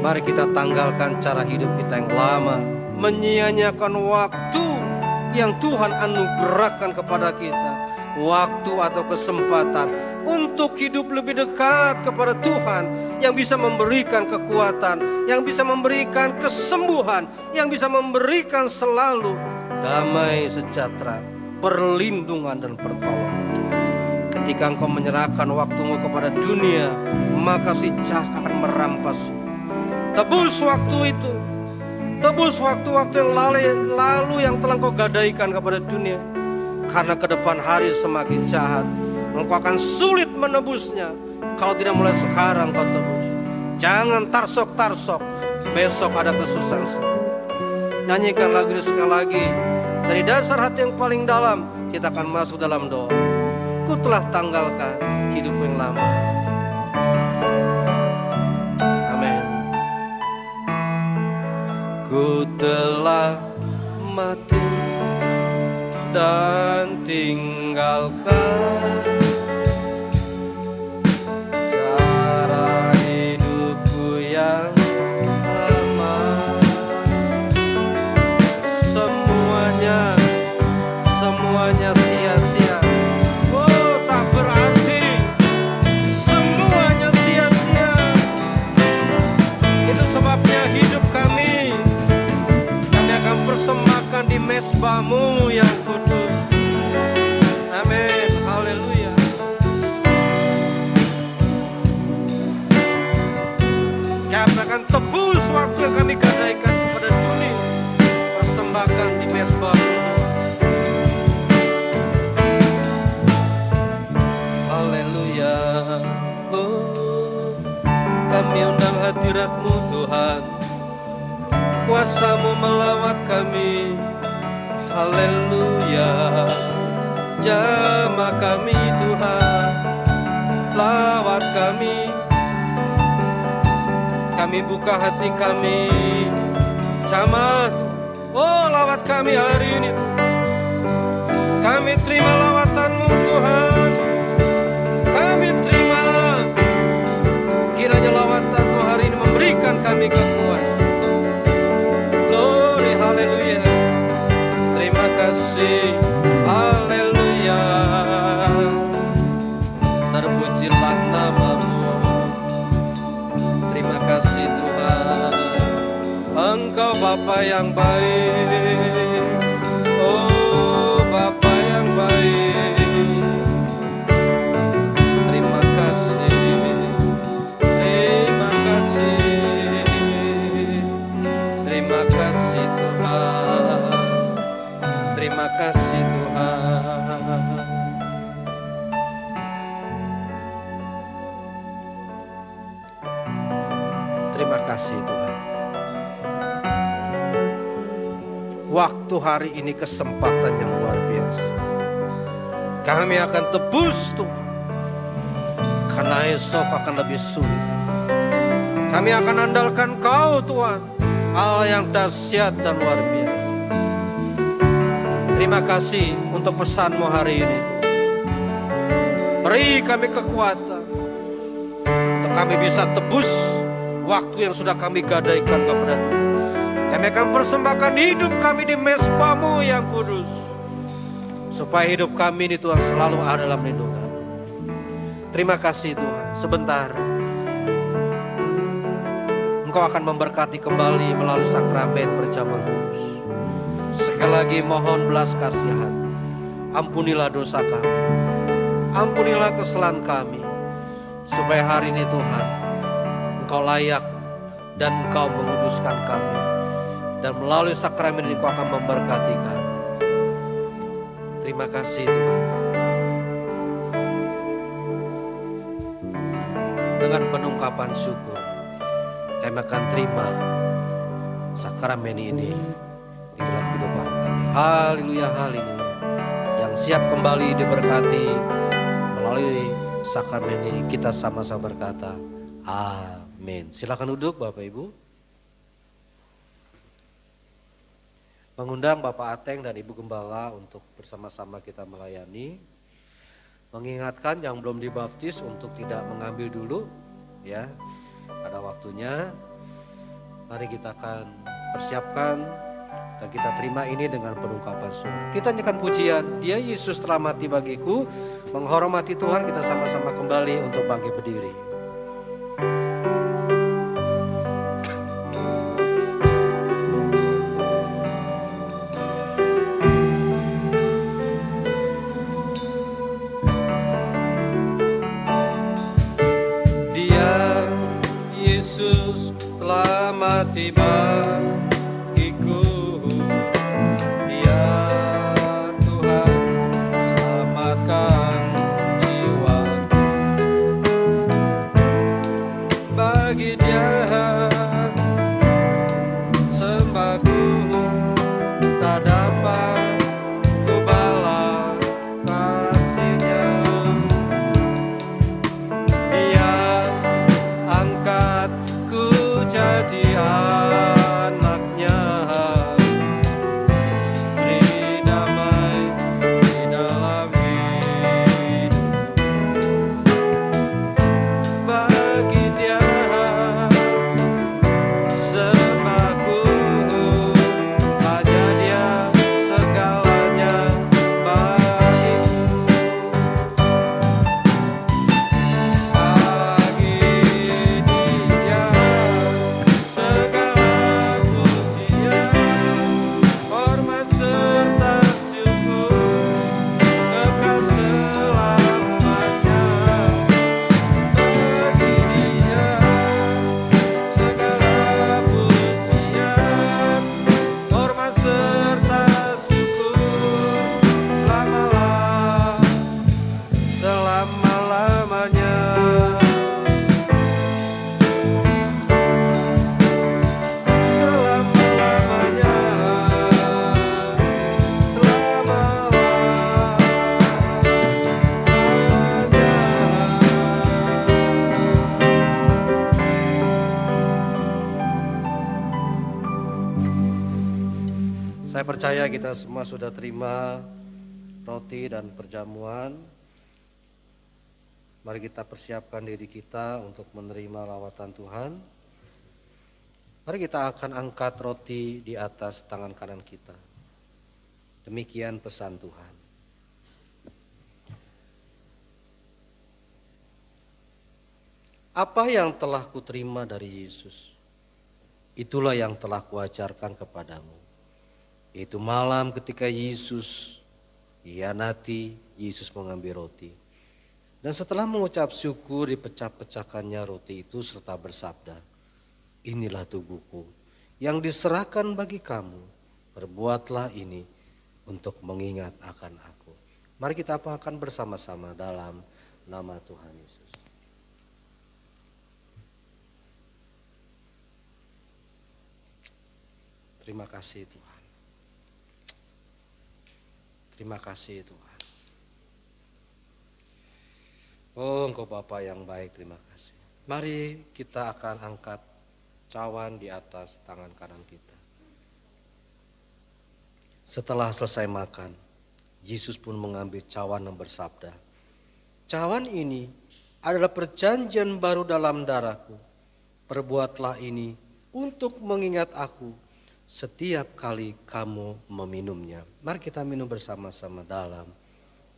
Mari kita tanggalkan cara hidup kita yang lama, menyia-nyiakan waktu yang Tuhan anugerahkan kepada kita. Waktu atau kesempatan untuk hidup lebih dekat kepada Tuhan, yang bisa memberikan kekuatan, yang bisa memberikan kesembuhan, yang bisa memberikan selalu damai sejahtera, perlindungan dan pertolongan. Ketika engkau menyerahkan waktumu kepada dunia, maka si jahat akan merampas. Tebus waktu itu, tebus waktu-waktu yang lalu yang telah engkau gadaikan kepada dunia. Karena ke depan hari semakin jahat, engkau akan sulit menebusnya kalau tidak mulai sekarang kau tebus. Jangan tarsok-tarsok, besok ada kesusahan. Nyanyikan lagu ini sekali lagi. Dari dasar hati yang paling dalam, kita akan masuk dalam doa. Ku telah tanggalkan hidupku yang lama. Amin. Ku telah mati dan tinggalkan cara hidupku yang lama. Semuanya sia-sia. Oh, tak berarti. Semuanya sia-sia. Itu sebabnya hidup kami akan persembahkan di mezbahmu yang kudus. Amin, haleluya. Kami akan tebus waktu yang kami gadaikan kepada dunia, persembahkan di mezbahmu. Haleluya. Oh, kami undang hadirat-Mu Tuhan, kuasa-Mu melawat kami. Haleluya. Jamah kami Tuhan, lawat kami. Kami buka hati kami, jamah. Oh, lawat kami hari ini. Kami terima lawatan-Mu Tuhan. Kami terima. Kiranya lawatan-Mu hari ini memberikan kami kekuatan. Glory, haleluya. Terima kasih, haleluya. Terpujilah nama-Mu. Terima kasih Tuhan. Engkau Bapa yang baik. Oh, Bapa yang baik. Terima kasih. Terima kasih. Terima kasih Tuhan. Terima kasih Tuhan. Terima kasih Tuhan. Waktu hari ini kesempatan yang luar biasa. Kami akan tebus Tuhan, karena esok akan lebih sulit. Kami akan andalkan Kau Tuhan, Allah yang dahsyat dan luar biasa. Terima kasih untuk pesan-Mu hari ini Tuhan. Beri kami kekuatan untuk kami bisa tebus waktu yang sudah kami gadaikan kepada Tuhan. Kami akan persembahkan hidup kami di mezbah-Mu yang kudus, supaya hidup kami ini Tuhan selalu ada dalam lindungan. Terima kasih Tuhan. Sebentar Engkau akan memberkati kembali melalui sakramen perjamuan kudus. Sekali lagi mohon belas kasihan. Ampunilah dosa kami, ampunilah kesalahan kami, supaya hari ini Tuhan Engkau layak dan Engkau menguduskan kami. Dan melalui sakramen ini Engkau akan memberkati kami. Terima kasih Tuhan. Dengan penungkapan syukur, kami akan terima sakramen ini di dalam kehidupan kami. Haleluya, haleluya. Yang siap kembali diberkati melalui sakramen ini, kita sama-sama berkata amin. Silakan duduk Bapak Ibu. Mengundang Bapak Ateng dan Ibu Gembala untuk bersama-sama kita melayani. Mengingatkan yang belum dibaptis untuk tidak mengambil dulu, ya, pada waktunya. Mari kita akan persiapkan dan kita terima ini dengan penungkapan syukur. Kita nyanyikan pujian, Dia Yesus telah mati bagiku. Menghormati Tuhan, kita sama-sama kembali untuk bangkit berdiri. Dia Yesus telah mati bagiku. Dia Tuhan selamatkan jiwa. Bagi Dia sembahku tak dapat kubalas kasih-Nya. Dia angkatku jadi anaknya, beri damai di dalam hidup. Bagi Dia sembahku, hanya Dia segalanya bagiku. Bagi Dia segala pujian, hormat serta syukur kekal selamanya. Bagi Dia segala pujian, hormat serta syukur selama-lamanya. Selama-lamanya, Saya percaya kita semua sudah terima roti dan perjamuan. Mari kita persiapkan diri kita untuk menerima lawatan Tuhan. Mari kita akan angkat roti di atas tangan kanan kita. Demikian pesan Tuhan. Apa yang telah kuterima dari Yesus, itulah yang telah kuajarkan kepadamu. Itu malam ketika Yesus hianati, Yesus mengambil roti. Dan setelah mengucap syukur, dipecah-pecahkannya roti itu serta bersabda, inilah tubuhku yang diserahkan bagi kamu. Perbuatlah ini untuk mengingat akan aku. Mari kita akan bersama-sama dalam nama Tuhan Yesus. Terima kasih Tuhan. Terima kasih Tuhan. Oh Engkau Bapa yang baik, terima kasih. Mari kita akan angkat cawan di atas tangan kanan kita. Setelah selesai makan, Yesus pun mengambil cawan dan bersabda, cawan ini adalah perjanjian baru dalam darahku. Perbuatlah ini untuk mengingat aku setiap kali kamu meminumnya. Mari kita minum bersama-sama dalam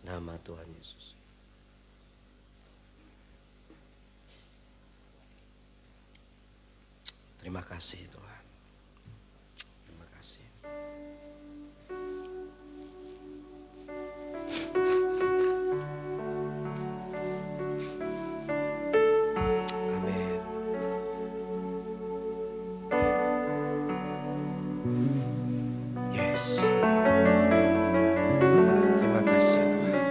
nama Tuhan Yesus. Terima kasih Tuhan. Terima kasih. Amin. Yes. Terima kasih Tuhan.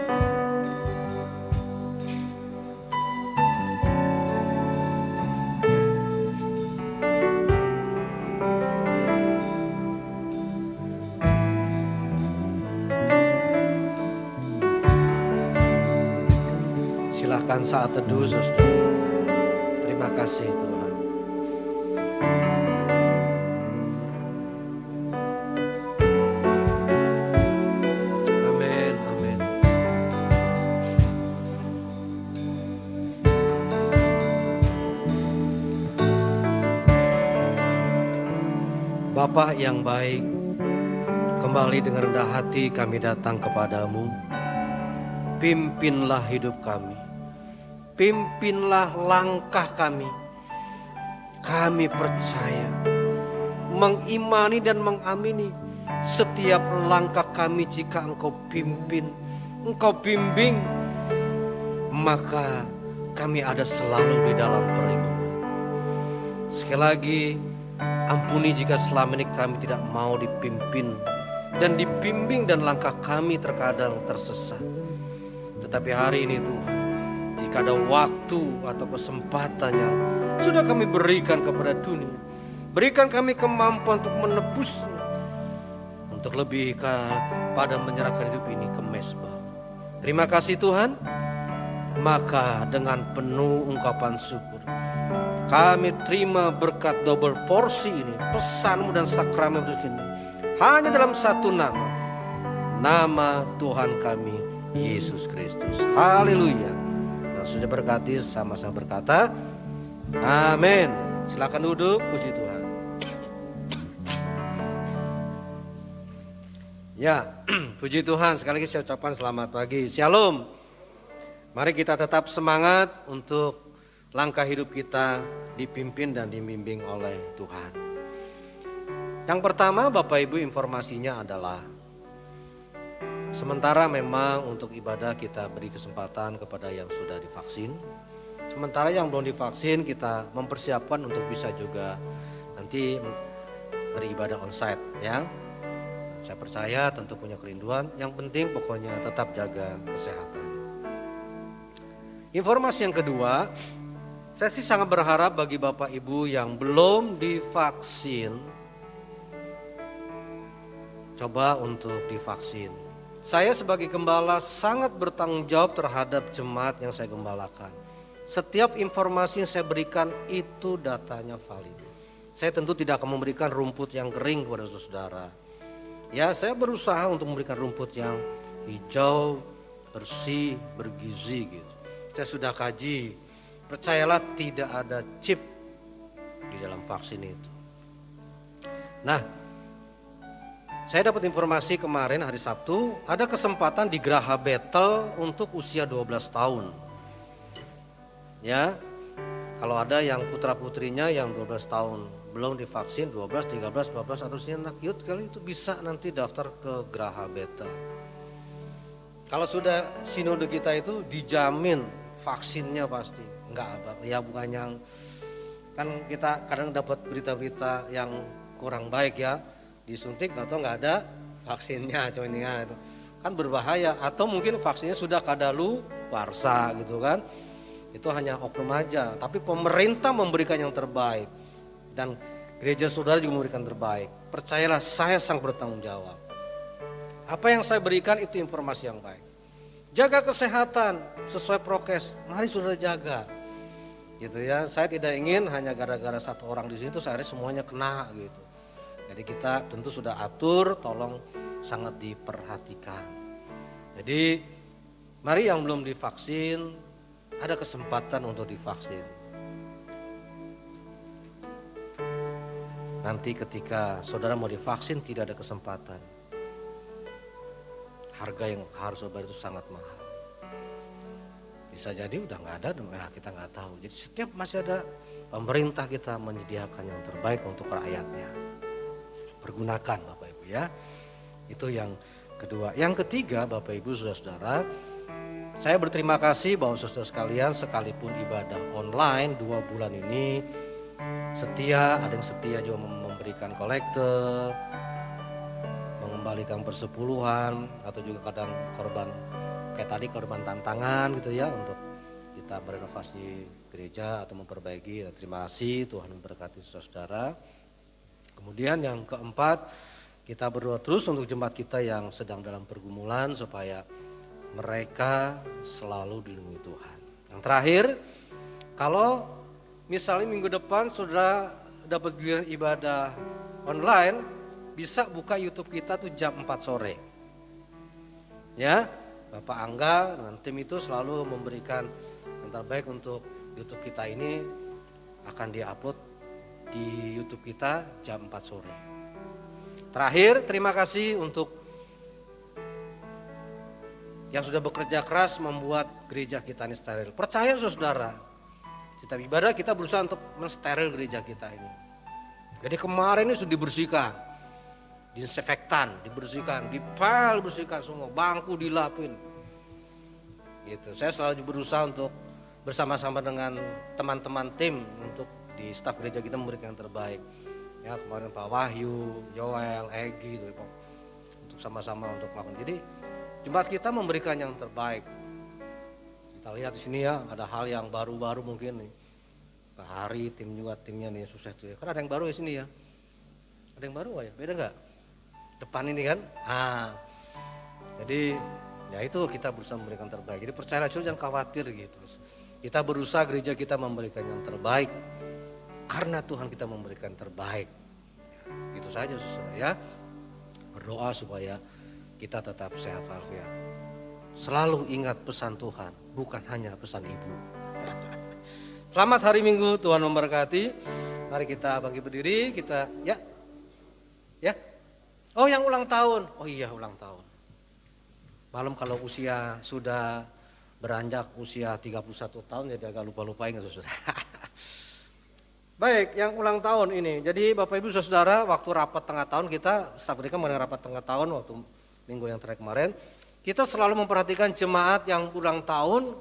Silakan saat teduh, saudara. Terima kasih Tuhan. Amin, amin. Bapa yang baik, kembali dengan rendah hati kami datang kepadamu. Pimpinlah hidup kami, pimpinlah langkah kami. Kami percaya, mengimani dan mengamini setiap langkah kami. Jika Engkau pimpin, Engkau bimbing, maka kami ada selalu di dalam perlindungan. Sekali lagi, ampuni jika selama ini kami tidak mau dipimpin dan dibimbing dan langkah kami terkadang tersesat. Tetapi hari ini Tuhan, jika ada waktu atau kesempatan yang sudah kami berikan kepada dunia, berikan kami kemampuan untuk menebusnya, untuk lebih pada menyerahkan hidup ini ke mezbah. Terima kasih Tuhan. Maka dengan penuh ungkapan syukur, kami terima berkat double porsi ini, pesan-Mu dan sakramen ini, hanya dalam satu nama, nama Tuhan kami, Yesus Kristus. Haleluya. Dan sudah berkati sama-sama berkata, amin. Silakan duduk, puji Tuhan. Ya, puji Tuhan. Sekali lagi saya ucapkan selamat pagi. Shalom. Mari kita tetap semangat untuk langkah hidup kita dipimpin dan dibimbing oleh Tuhan. Yang pertama Bapak Ibu, informasinya adalah sementara memang untuk ibadah kita beri kesempatan kepada yang sudah divaksin. Sementara yang belum divaksin kita mempersiapkan untuk bisa juga nanti beribadah onsite ya. Saya percaya tentu punya kerinduan, yang penting pokoknya tetap jaga kesehatan. Informasi yang kedua, saya sih sangat berharap bagi Bapak Ibu yang belum divaksin, coba untuk divaksin. Saya sebagai gembala sangat bertanggung jawab terhadap jemaat yang saya gembalakan. Setiap informasi yang saya berikan itu datanya valid. Saya tentu tidak akan memberikan rumput yang kering kepada saudara. Ya, saya berusaha untuk memberikan rumput yang hijau, bersih, bergizi gitu. Saya sudah kaji, percayalah tidak ada chip di dalam vaksin itu. Nah, saya dapat informasi kemarin hari Sabtu ada kesempatan di Graha Betel untuk usia 12 tahun. Ya, kalau ada yang putra-putrinya yang 12 tahun belum divaksin, 12, 13, 12 atau usia anak youth kali itu bisa nanti daftar ke Graha Betel. Kalau sudah sinode kita itu dijamin vaksinnya pasti, enggak apa ya, bukan yang kan kita kadang dapat berita-berita yang kurang baik ya, disuntik atau enggak ada vaksinnya, cuma ini ya, itu kan berbahaya, atau mungkin vaksinnya sudah kadaluarsa gitu kan, itu hanya oknum aja, tapi pemerintah memberikan yang terbaik dan gereja saudara juga memberikan terbaik. Percayalah, saya sangat bertanggung jawab. Apa yang saya berikan itu informasi yang baik. Jaga kesehatan sesuai prokes, mari saudara jaga. Gitu ya, saya tidak ingin hanya gara-gara satu orang di situ sehari semuanya kena gitu. Jadi kita tentu sudah atur, tolong sangat diperhatikan. Jadi mari yang belum divaksin ada kesempatan untuk divaksin. Nanti ketika saudara mau divaksin tidak ada kesempatan. Harga yang harus bayar itu sangat mahal. Bisa jadi udah nggak ada, kita nggak tahu. Jadi setiap masih ada, pemerintah kita menyediakan yang terbaik untuk rakyatnya. Pergunakan Bapak Ibu ya. Itu yang kedua. Yang ketiga Bapak Ibu saudara-saudara, saya berterima kasih bahwa saudara sekalian sekalipun ibadah online 2 bulan ini setia, ada yang setia juga memberikan kolektor, mengembalikan persepuluhan, atau juga kadang korban kayak tadi korban tantangan gitu ya, untuk kita merenovasi gereja atau memperbaiki. Terima kasih, Tuhan memberkati saudara. Kemudian yang keempat, kita berdoa terus untuk jemaat kita yang sedang dalam pergumulan supaya mereka selalu dilindungi Tuhan. Yang terakhir, kalau misalnya minggu depan saudara dapat giliran ibadah online, bisa buka YouTube kita tuh jam 4 sore. Ya, Bapak Angga dengan tim itu selalu memberikan yang terbaik untuk YouTube kita ini, akan diupload di YouTube kita jam 4 sore. Terakhir, terima kasih untuk yang sudah bekerja keras membuat gereja kita ini steril. Percaya saudara, setiap ibadah kita berusaha untuk mensteril gereja kita ini. Jadi kemarin ini sudah dibersihkan, disinfektan, dibersihkan, dipel, bersihkan semua, bangku dilapin. Gitu. Saya selalu berusaha untuk bersama-sama dengan teman-teman tim untuk di staf gereja kita memberikan yang terbaik. Ya, kemarin Pak Wahyu, Joel, Egi gitu, untuk sama-sama untuk melakukan. Jadi jemaat kita memberikan yang terbaik. Kita lihat di sini ya, ada hal yang baru-baru mungkin nih. Pak Hari, timnya nih susah tuh ya. Kan ada yang baru ya sini ya. Ada yang baru ya, beda nggak? Depan ini kan. Jadi ya itu kita berusaha memberikan terbaik. Jadi percayalah, jangan khawatir gitu. Kita berusaha gereja kita memberikan yang terbaik. Karena Tuhan kita memberikan terbaik. Itu saja saudara ya. Berdoa supaya kita tetap sehat walafiat. Selalu ingat pesan Tuhan, bukan hanya pesan Ibu. Selamat hari Minggu, Tuhan memberkati. Mari kita bangkit berdiri, kita ya. Oh yang ulang tahun, oh iya ulang tahun. Malam kalau usia sudah beranjak usia 31 tahun jadi agak lupa-lupa ingat saudara. Baik, yang ulang tahun ini. Jadi Bapak Ibu Saudara, waktu rapat tengah tahun kita, staf gereja mengenai rapat tengah tahun waktu minggu yang terakhir kemarin, kita selalu memperhatikan jemaat yang ulang tahun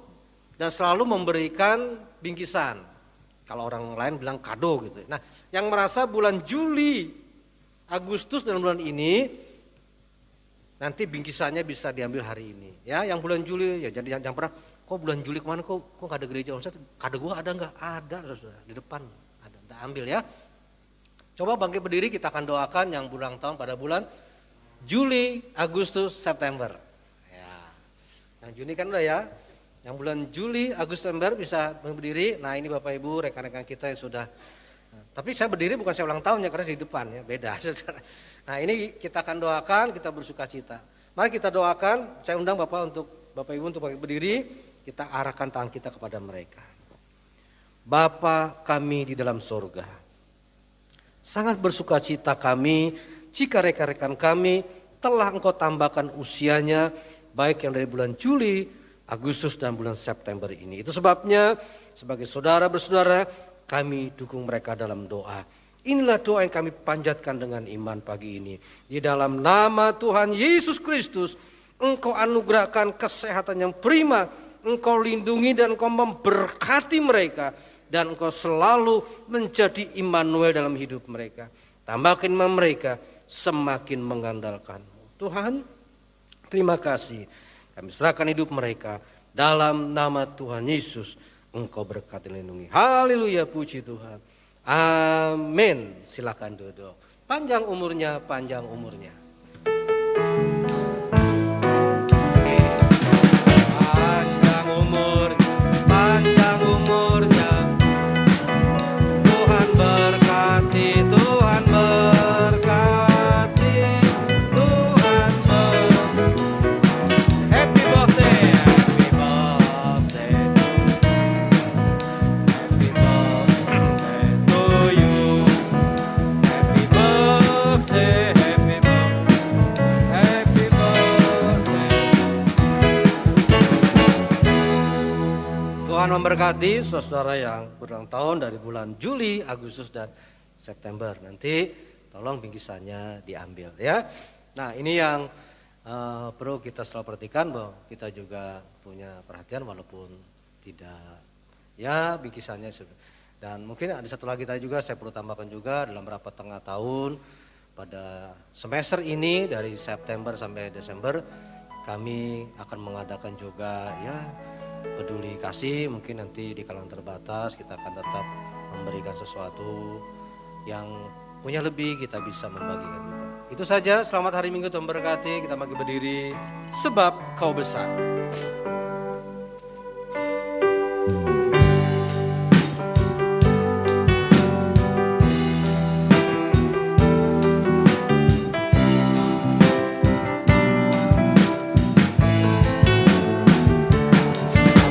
dan selalu memberikan bingkisan. Kalau orang lain bilang kado gitu. Nah, yang merasa bulan Juli, Agustus dan bulan ini nanti bingkisannya bisa diambil hari ini. Ya, yang bulan Juli ya jadi yang pernah kok bulan Juli kemana kok nggak ada gereja Ustaz? Kado gua ada nggak? Ada Saudara di depan. Kita ambil ya. Coba bangkit berdiri, kita akan doakan yang ulang tahun pada bulan Juli, Agustus, September. Ya. Yang Juni kan udah ya. Yang bulan Juli, Agustus, September bisa berdiri. Nah ini Bapak Ibu, rekan-rekan kita yang sudah. Tapi saya berdiri bukan saya ulang tahun ya, karena di depan ya, beda. Nah ini kita akan doakan, kita bersuka cita. Mari kita doakan, saya undang Bapak Ibu untuk bangkit berdiri, kita arahkan tangan kita kepada mereka. Bapa kami di dalam sorga, sangat bersuka cita kami jika rekan-rekan kami telah Engkau tambahkan usianya baik yang dari bulan Juli, Agustus dan bulan September ini. Itu sebabnya sebagai saudara bersaudara kami dukung mereka dalam doa. Inilah doa yang kami panjatkan dengan iman pagi ini. Di dalam nama Tuhan Yesus Kristus, Engkau anugerahkan kesehatan yang prima, Engkau lindungi dan Engkau memberkati mereka. Dan Engkau selalu menjadi Immanuel dalam hidup mereka. Tambahkan iman mereka semakin mengandalkan-Mu. Tuhan, terima kasih. Kami serahkan hidup mereka dalam nama Tuhan Yesus. Engkau berkati lindungi. Haleluya, puji Tuhan. Amin. Silakan duduk. Panjang umurnya, panjang umurnya. Panjang umur, panjang umurnya. Tuhan berkati, Tuhan berkati, Tuhan berkati. Happy birthday, happy birthday, happy birthday to you. Happy birthday, happy birthday, happy birthday. Tuhan memberkati saudara yang berulang tahun dari bulan Juli, Agustus dan September. Nanti tolong bingkisannya diambil ya. Nah ini yang perlu kita selalu perhatikan, bahwa kita juga punya perhatian walaupun tidak ya bingkisannya. Dan mungkin ada satu lagi tadi juga saya perlu tambahkan juga dalam rapat tengah tahun pada semester ini dari September sampai Desember kami akan mengadakan juga ya peduli kasih. Mungkin nanti di kalangan terbatas kita akan tetap memberikan sesuatu yang punya lebih, kita bisa membagikan juga. Itu saja, selamat hari Minggu, Tuhan berkati. Kita bagi berdiri sebab Kau besar.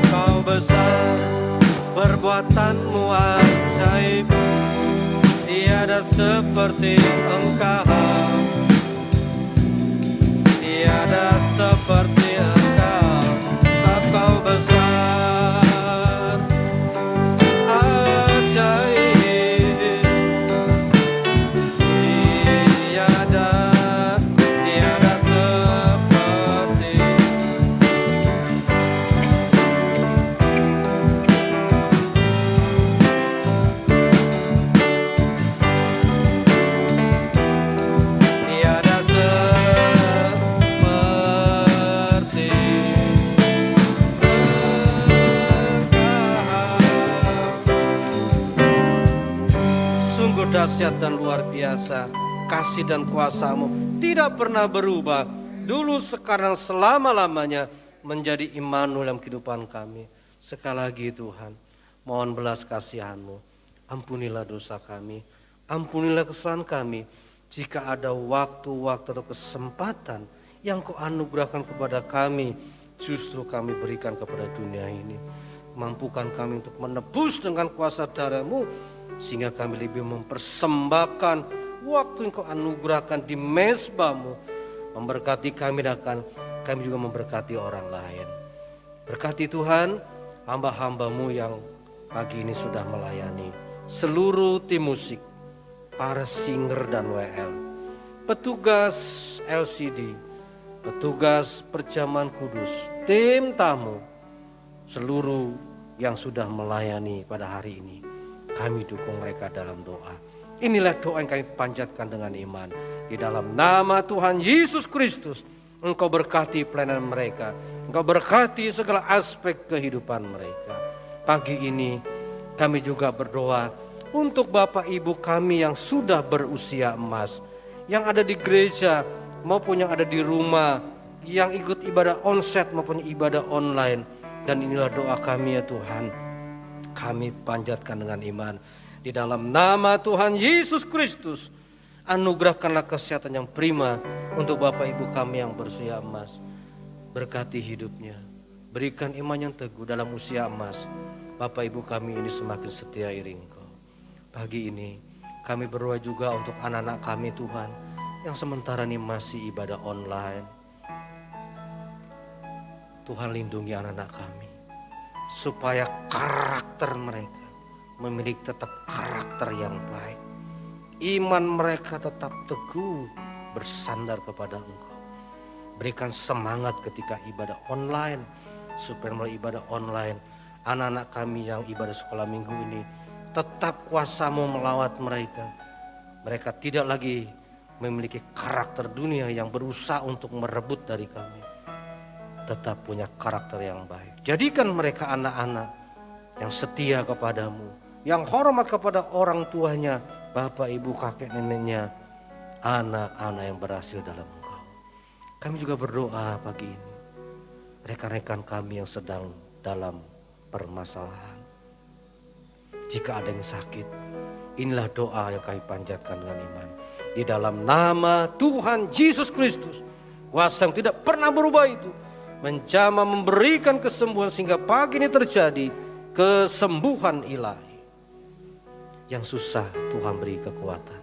Kau besar, perbuatanmu ajaib, tiada seperti Engkau. tiada seperti Engkau, sebab Kau besar, ajaib. Tiada seperti. Tiada seperti Engkau. Sungguh dahsyat dan luar biasa kasih dan kuasa-Mu, tidak pernah berubah, dulu, sekarang, selama-lamanya, menjadi Immanuel dalam kehidupan kami. Sekali lagi Tuhan, mohon belas kasihan-Mu, ampunilah dosa kami, ampunilah kesalahan kami. Jika ada waktu-waktu atau kesempatan yang Kau anugerahkan kepada kami, justru kami berikan kepada dunia ini. Mampukan kami untuk menebus dengan kuasa darah-Mu, sehingga kami lebih mempersembahkan waktu yang Kau anugerahkan di mezbah-Mu, memberkati kami dan kami juga memberkati orang lain. Berkati Tuhan hamba-hamba-Mu yang pagi ini sudah melayani, seluruh tim musik, para singer dan WL, petugas LCD, petugas perjamuan kudus, tim tamu, seluruh yang sudah melayani pada hari ini. Kami dukung mereka dalam doa. Inilah doa yang kami panjatkan dengan iman. Di dalam nama Tuhan Yesus Kristus, Engkau berkati pelayanan mereka. Engkau berkati segala aspek kehidupan mereka. Pagi ini kami juga berdoa untuk Bapak Ibu kami yang sudah berusia emas, yang ada di gereja maupun yang ada di rumah, yang ikut ibadah onsite maupun ibadah online. Dan inilah doa kami ya Tuhan, kami panjatkan dengan iman. Di dalam nama Tuhan Yesus Kristus, anugerahkanlah kesehatan yang prima untuk Bapak Ibu kami yang berusia emas. Berkati hidupnya, berikan iman yang teguh dalam usia emas. Bapak Ibu kami ini semakin setia iring Kau. Pagi ini kami berdoa juga untuk anak-anak kami Tuhan, yang sementara ini masih ibadah online. Tuhan lindungi anak-anak kami, supaya karakter mereka memiliki tetap karakter yang baik. Iman mereka tetap teguh bersandar kepada Engkau. Berikan semangat ketika ibadah online, supaya melalui ibadah online anak-anak kami yang ibadah sekolah minggu ini tetap kuasa-Mu melawat mereka. Mereka tidak lagi memiliki karakter dunia yang berusaha untuk merebut dari kami, tetap punya karakter yang baik. Jadikan mereka anak-anak yang setia kepada-Mu, yang hormat kepada orang tuanya, bapak, ibu, kakek, neneknya, anak-anak yang berhasil dalam Engkau. Kami juga berdoa pagi ini, rekan-rekan kami yang sedang dalam permasalahan. Jika ada yang sakit, inilah doa yang kami panjatkan dengan iman. Di dalam nama Tuhan Yesus Kristus, kuasa yang tidak pernah berubah itu, menjamah memberikan kesembuhan sehingga pagi ini terjadi kesembuhan ilahi. Yang susah Tuhan beri kekuatan.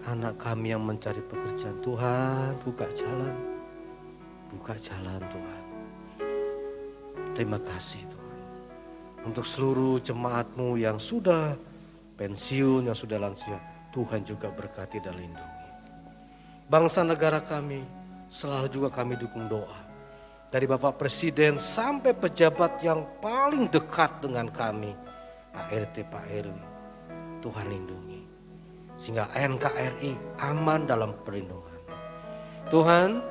Anak kami yang mencari pekerjaan, Tuhan buka jalan. Buka jalan Tuhan. Terima kasih Tuhan. Untuk seluruh jemaat-Mu yang sudah pensiun, yang sudah lansia, Tuhan juga berkati dan lindungi. Bangsa negara kami selalu juga kami dukung doa. Dari Bapak Presiden sampai pejabat yang paling dekat dengan kami, Pak RT, Pak RW, Tuhan lindungi. Sehingga NKRI aman dalam perlindungan. Tuhan,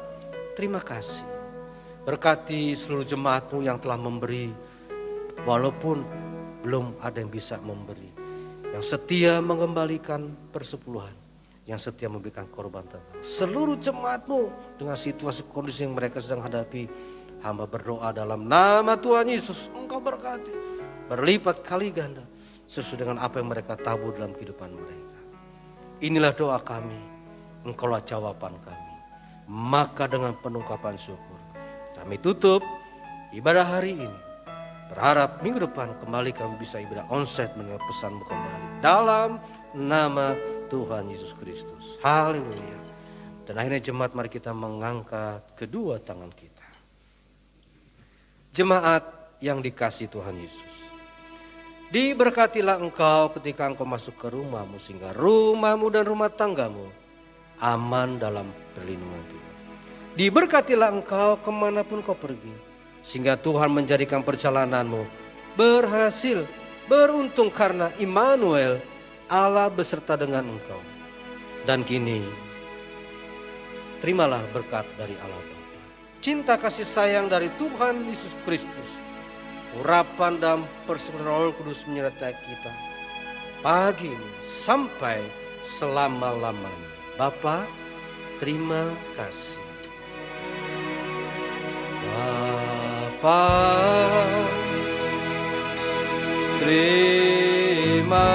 terima kasih. Berkati seluruh jemaat-Mu yang telah memberi, walaupun belum ada yang bisa memberi. Yang setia mengembalikan persepuluhan, yang setia memberikan korban tentang seluruh jemaat-Mu dengan situasi kondisi yang mereka sedang hadapi. Hamba berdoa dalam nama Tuhan Yesus, Engkau berkati berlipat kali ganda sesuai dengan apa yang mereka tabur dalam kehidupan mereka. Inilah doa kami, Engkaulah jawaban kami. Maka dengan penungkapan syukur kami tutup ibadah hari ini. Berharap minggu depan kembali kami bisa ibadah onsite mendengar pesan-Mu kembali. Dalam nama Tuhan Yesus Kristus. Haleluya. Dan akhirnya jemaat, mari kita mengangkat kedua tangan kita. Jemaat yang dikasihi Tuhan Yesus, diberkatilah engkau ketika engkau masuk ke rumahmu, sehingga rumahmu dan rumah tanggamu aman dalam perlindungan Tuhan. Diberkatilah engkau kemanapun kau pergi, sehingga Tuhan menjadikan perjalananmu berhasil, beruntung karena Immanuel, Allah beserta dengan engkau. Dan kini terimalah berkat dari Allah Bapa, cinta kasih sayang dari Tuhan Yesus Kristus, urapan dan persekutuan Roh Kudus menyertai kita pagi ini sampai selama-lamanya. Bapa, terima kasih. Bapa, terima